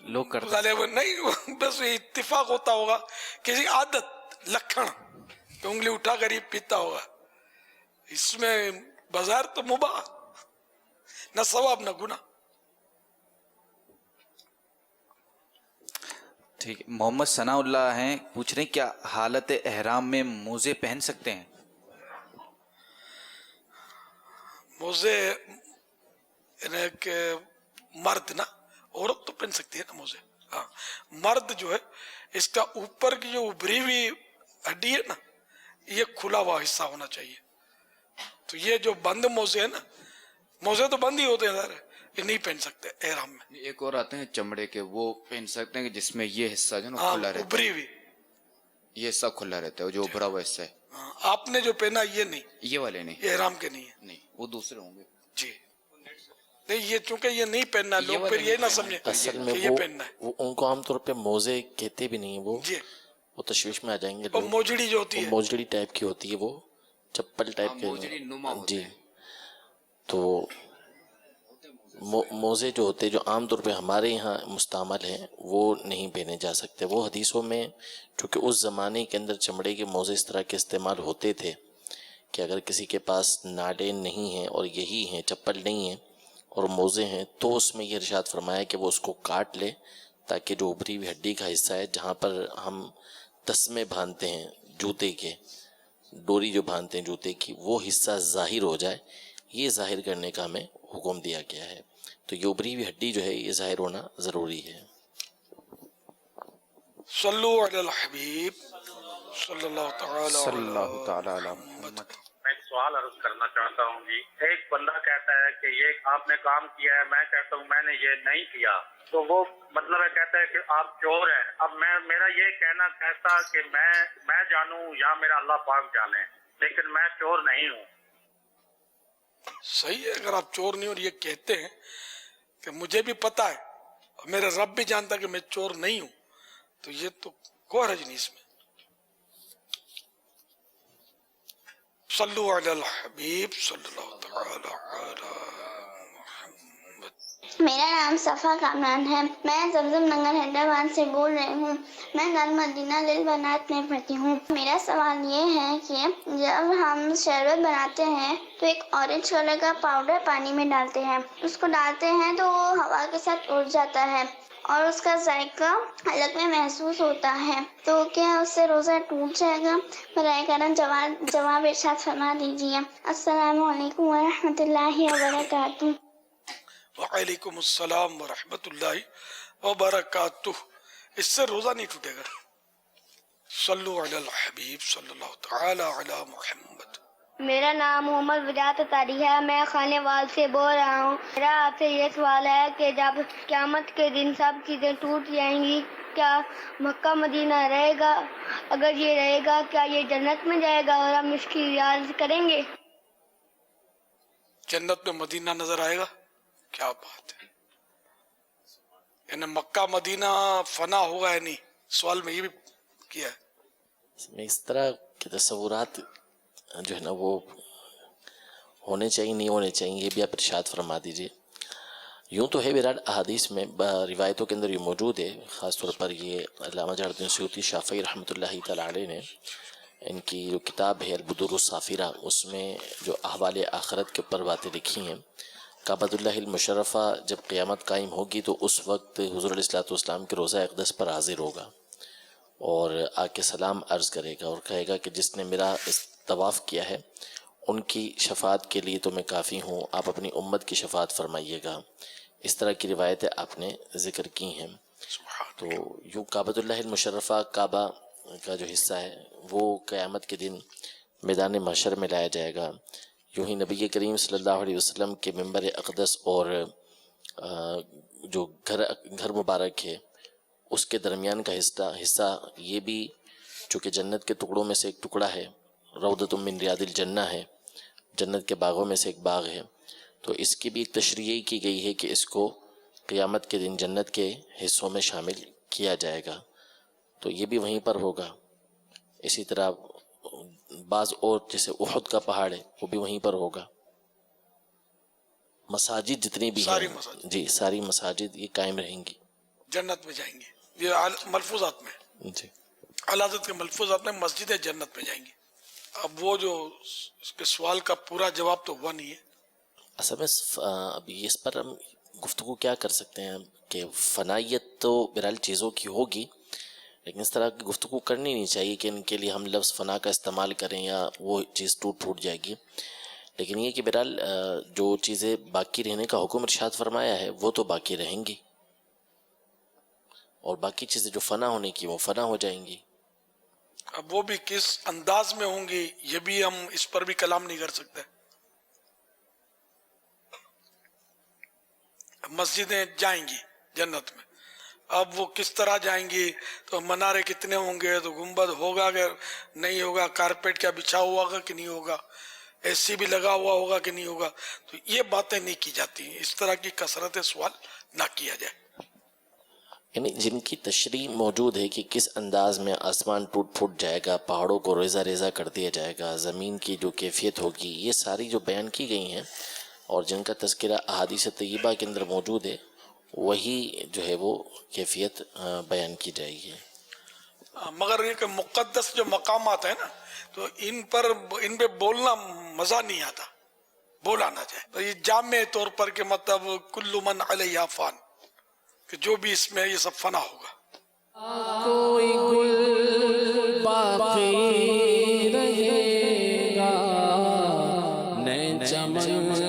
لوگ کرتے نہیں، بس اتفاق ہوتا ہوگا، کسی عادت لکھن کہ انگلی اٹھا کر ہی پیتا ہوگا. اس میں بظاہر تو مباح، نہ ثواب نہ گناہ. ٹھیک. محمد ثناء اللہ ہیں، پوچھ رہے ہیں کیا حالت احرام میں موزے پہن سکتے ہیں؟ موزے کہ مرد نا، عورت تو پہن سکتی ہے نا موزے. ہاں مرد جو ہے اس کا اوپر کی جو ابھری ہوئی ہڈی ہے نا، یہ کھلا ہوا حصہ ہونا چاہیے. تو یہ جو بند موزے ہیں نا، موزے تو بند ہی ہوتے ہیں ظاہر ہے، یہ نہیں پہن سکتے احرام میں. ایک اور آتے ہیں چمڑے کے، وہ پہن سکتے ہیں کہ جس میں یہ حصہ جو نا کھلا رہتا ہے، ابھری ہوئی یہ حصہ کھلا رہتا ہے، جو ابھرا ہوا حصہ ہے. آپ نے جو پہنا یہ نہیں، یہ والے نہیں، یہ احرام کے نہیں ہے. نہیں وہ دوسرے ہوں گے. جی نہیں، یہ چونکہ یہ نہیں پہننا، لوگ پھر یہ نہ سمجھیں اصل میں کہ یہ پہننا ہے. وہ ان کو عام طور پہ موزے کہتے بھی نہیں، وہ تشویش میں آ جائیں گے. موجڑی جو ہوتی ہے، موجڑی ٹائپ کی ہوتی ہے، وہ چپل ٹائپ کے. جی تو موزے جو ہوتے جو عام طور پہ ہمارے یہاں مستعمل ہیں وہ نہیں پہنے جا سکتے. وہ حدیثوں میں چونکہ اس زمانے کے اندر چمڑے کے موزے اس طرح کے استعمال ہوتے تھے کہ اگر کسی کے پاس نالین نہیں ہیں اور یہی ہیں، چپل نہیں ہیں اور موزے ہیں، تو اس میں یہ ارشاد فرمایا کہ وہ اس کو کاٹ لے تاکہ جو ابھری ہوئی ہڈی کا حصہ ہے جہاں پر ہم تسمے باندھتے ہیں جوتے کے، ڈوری جو باندھتے ہیں جوتے کی، وہ حصہ ظاہر ہو جائے. یہ ظاہر کرنے کا ہمیں حکم دیا گیا ہے. تو یہ ابری ہوئی ہڈی جو ہے یہ ظاہر ہونا ضروری ہے. صلو علی الحبیب صلی اللہ تعالی علی محمد. میں ایک سوال عرض کرنا چاہتا ہوں جی. ایک بندہ کہتا ہے کہ یہ آپ نے کام کیا ہے، میں کہتا ہوں میں نے یہ نہیں کیا، تو وہ مطلب ہے کہتا ہے کہ آپ چور ہیں. اب میرا یہ کہنا کہتا کہ میں جانوں یا میرا اللہ پاک جانے، لیکن میں چور نہیں ہوں. صحیح ہے. اگر آپ چور نہیں اور یہ کہتے ہیں کہ مجھے بھی پتا ہے اور میرا رب بھی جانتا کہ میں چور نہیں ہوں، تو یہ تو کوئی حرج نہیں اس میں. صلو علی الحبیب صلی اللہ تعالی علی محمد. میرا نام صفا کامران ہے. میں زمزم نگر حیدرآباد سے بول رہی ہوں. میں نل مدینہ للبنات میں پڑھتی ہوں. میرا سوال یہ ہے کہ جب ہم شربت بناتے ہیں تو ایک اورنج کلر کا پاؤڈر پانی میں ڈالتے ہیں، اس کو ڈالتے ہیں تو وہ ہوا کے ساتھ اڑ جاتا ہے اور اس کا ذائقہ حلق میں محسوس ہوتا ہے، تو کیا اس سے روزہ ٹوٹ جائے گا؟ براہ کرم جواب ارشاد فرما دیجیے. السلام علیکم ورحمۃ اللہ وبرکاتہ. وعلیکم السلام ورحمۃ اللہ وبرکاتہ. اس سے روزہ نہیں ٹوٹے گا. صلو علی الحبیب صلی اللہ تعالی علی محمد. میرا نام محمد وجاہت تاری ہے. میں خانے وال سے بول رہا ہوں. میرا آپ سے یہ سوال ہے کہ جب قیامت کے دن سب چیزیں ٹوٹ جائیں گی، کیا مکہ مدینہ رہے گا؟ اگر یہ رہے گا کیا یہ جنت میں جائے گا اور ہم اس کی ریاض کریں گے؟ جنت میں مدینہ نظر آئے گا؟ کیا بات ہے. یعنی مکہ مدینہ فنا ہوگا یا نہیں؟ سوال میں یہ بھی کیا ہے. اس طرح کے تصورات جو ہے نا وہ ہونے چاہیے نہیں ہونے چاہیے، یہ بھی آپ ارشاد فرما دیجئے. یوں تو ہے بہرحال احادیث میں روایتوں کے اندر یہ موجود ہے. خاص طور پر یہ علامہ جلال الدین سیوطی شافعی رحمۃ اللہ تعالی علیہ نے ان کی جو کتاب ہے البدور الصافرہ، اس میں جو احوال آخرت کے اوپر باتیں لکھی ہیں. کعبۃ اللہ المشرفہ جب قیامت قائم ہوگی تو اس وقت حضور علیہ الصلوۃ والسلام کے روضہ اقدس پر حاضر ہوگا اور آ کے سلام عرض کرے گا اور کہے گا کہ جس نے میرا طواف کیا ہے ان کی شفاعت کے لیے تو میں کافی ہوں، آپ اپنی امت کی شفاعت فرمائیے گا. اس طرح کی روایتیں آپ نے ذکر کی ہیں. تو یوں کعبۃ اللہ المشرفہ کعبہ کا جو حصہ ہے وہ قیامت کے دن میدان محشر میں لایا جائے گا. یوں ہی نبی کریم صلی اللہ علیہ وسلم کے ممبر اقدس اور جو گھر مبارک ہے اس کے درمیان کا حصہ یہ بھی چونکہ جنت کے ٹکڑوں میں سے ایک ٹکڑا ہے، روضۃ من ریاض الجنہ ہے، جنت کے باغوں میں سے ایک باغ ہے. تو اس کی بھی ایک تشریح کی گئی ہے کہ اس کو قیامت کے دن جنت کے حصوں میں شامل کیا جائے گا. تو یہ بھی وہیں پر ہوگا. اسی طرح بعض اور جیسے احد کا پہاڑ ہے وہ بھی وہیں پر ہوگا. مساجد جتنی بھی ہیں جی ساری مساجد یہ قائم رہیں گی، جنت میں جائیں گے. یہ ملفوظات میں جی حضرت کے ملفوظات میں مسجد جنت میں جائیں گے. اب وہ جو اس کے سوال کا پورا جواب تو ہوا نہیں ہے. اصل میں ابھی اس پر ہم گفتگو کیا کر سکتے ہیں کہ فنائیت تو بہرحال چیزوں کی ہوگی، لیکن اس طرح کی گفتگو کرنی نہیں چاہیے کہ ان کے لیے ہم لفظ فنا کا استعمال کریں یا وہ چیز ٹوٹ جائے گی. لیکن یہ کہ بہرحال جو چیزیں باقی رہنے کا حکم ارشاد فرمایا ہے وہ تو باقی رہیں گی، اور باقی چیزیں جو فنا ہونے کی وہ فنا ہو جائیں گی. اب وہ بھی کس انداز میں ہوں گی یہ بھی ہم اس پر بھی کلام نہیں کر سکتے. مسجدیں جائیں گی جنت میں، اب وہ کس طرح جائیں گی، تو منارے کتنے ہوں گے، تو گنبد ہوگا کہ نہیں ہوگا، کارپیٹ کیا بچھا ہوا ہوگا کہ نہیں ہوگا، اے سی بھی لگا ہوا ہوگا کہ نہیں ہوگا. تو یہ باتیں نہیں کی جاتی. اس طرح کی کثرت سوال نہ کیا جائے. یعنی جن کی تشریح موجود ہے کہ کس انداز میں آسمان ٹوٹ جائے گا، پہاڑوں کو ریزہ ریزہ کر دیا جائے گا، زمین کی جو کیفیت ہوگی، یہ ساری جو بیان کی گئی ہیں اور جن کا تذکرہ احادیث طیبہ کے اندر موجود ہے وہی جو ہے وہ کیفیت بیان کی جائے گی. مگر یہ کہ مقدس جو مقامات ہیں نا تو ان پہ بولنا مزہ نہیں آتا، بولا نہ جائے. تو یہ جامع طور پر کہ مطلب کل من علیہ فان، کہ جو بھی اس میں یہ سب فنا ہوگا. کوئی گل باقی رہے گا، نئے چمن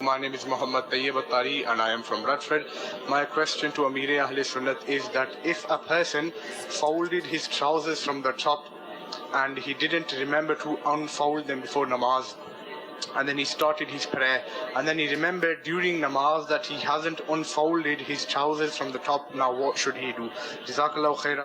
My name is Muhammad Tayyib Attari and I am from Radford. My question to Amir Ahl Sunnat is that if a person folded his trousers from the top and he didn't remember to unfold them before namaz, and then he started his prayer, and then he remembered during namaz that he hasn't unfolded his trousers from the top, now what should he do? Jazakallahu khaira.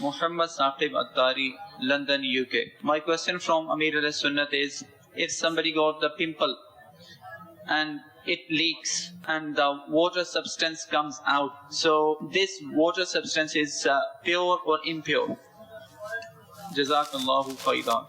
Muhammad Saqib Attari, London, UK. My question from Amir al-Sunnat is, if somebody got the pimple and it leaks and the water substance comes out, so this water substance is pure or impure? Jazakallahu khairan.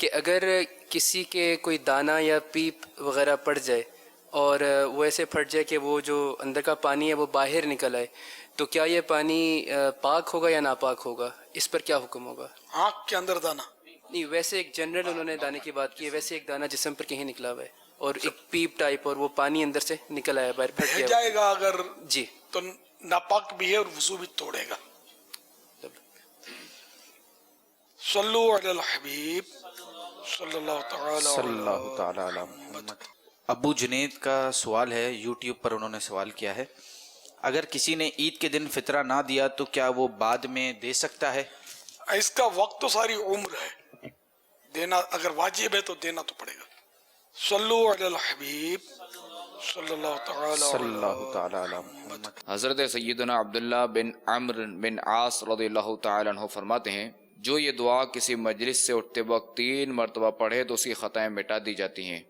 کہ اگر کسی کے کوئی دانہ یا پیپ وغیرہ پڑ جائے اور وہ ایسے پھٹ جائے کہ وہ جو اندر کا پانی ہے وہ باہر نکل آئے، تو کیا یہ پانی پاک ہوگا یا ناپاک ہوگا؟ اس پر کیا حکم ہوگا؟ آنکھ کے اندر دانا نہیں، ویسے ایک جنرل انہوں نے دانے کی بات کی ہے، ویسے ایک دانہ جسم پر کہیں نکلا ہوا ہے اور ایک پیپ ٹائپ، اور وہ پانی اندر سے نکل آیا باہر، پھٹ رہ گیا جائے گا اگر جی تو ناپاک بھی ہے اور وضو بھی توڑے گا. صلو علی الحبیب صلی اللہ تعالی علی محمد. ابو جنید کا سوال ہے، یوٹیوب پر انہوں نے سوال کیا ہے، اگر کسی نے عید کے دن فطرہ نہ دیا تو کیا وہ بعد میں دے سکتا ہے؟ اس کا وقت تو ساری عمر ہے، دینا اگر واجب ہے تو دینا تو پڑے گا. صلو علی الحبیب صلی اللہ تعالی علی محمد. حضرت سیدنا عبداللہ بن عمرو بن عاص رضی اللہ تعالیٰ عنہ فرماتے ہیں، جو یہ دعا کسی مجلس سے اٹھتے وقت 3 مرتبہ پڑھے تو اس کی خطائیں مٹا دی جاتی ہیں،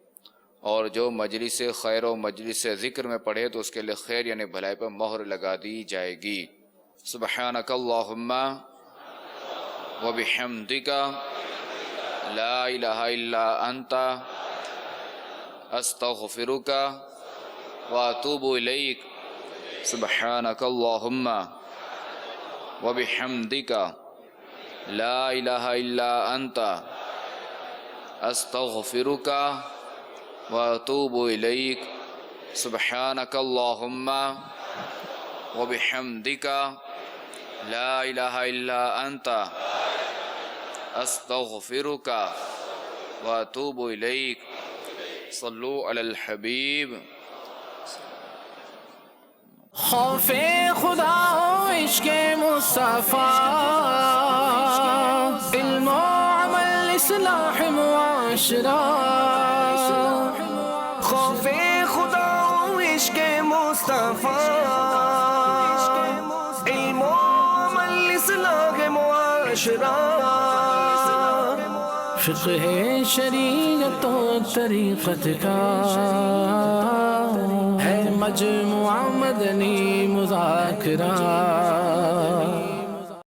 اور جو مجلس سے خیر و مجلس سے ذکر میں پڑھے تو اس کے لیے خیر یعنی بھلائی پر مہر لگا دی جائے گی. سبحانک اللہم وبحمدک لا الہ الا انت استغفرک واتوب الیک. سبحانک اللہم وبحمدک لا الہ الا انت استغفرک واتوب الیک. سبحانک اللہم وبحمدک لا الہ الا انت استغفرک واتوب الیک. صلو علی الحبیب. خوف خدا و عشق مصطفیٰ، علم و عمل اصلاح معاشرہ. خوف خدا و عشق مصطفیٰ، علم و عمل اصلاح معاشرہ. فقہ شریعت و طریقت کا ہے مجموعہ مدنی مذاکرہ.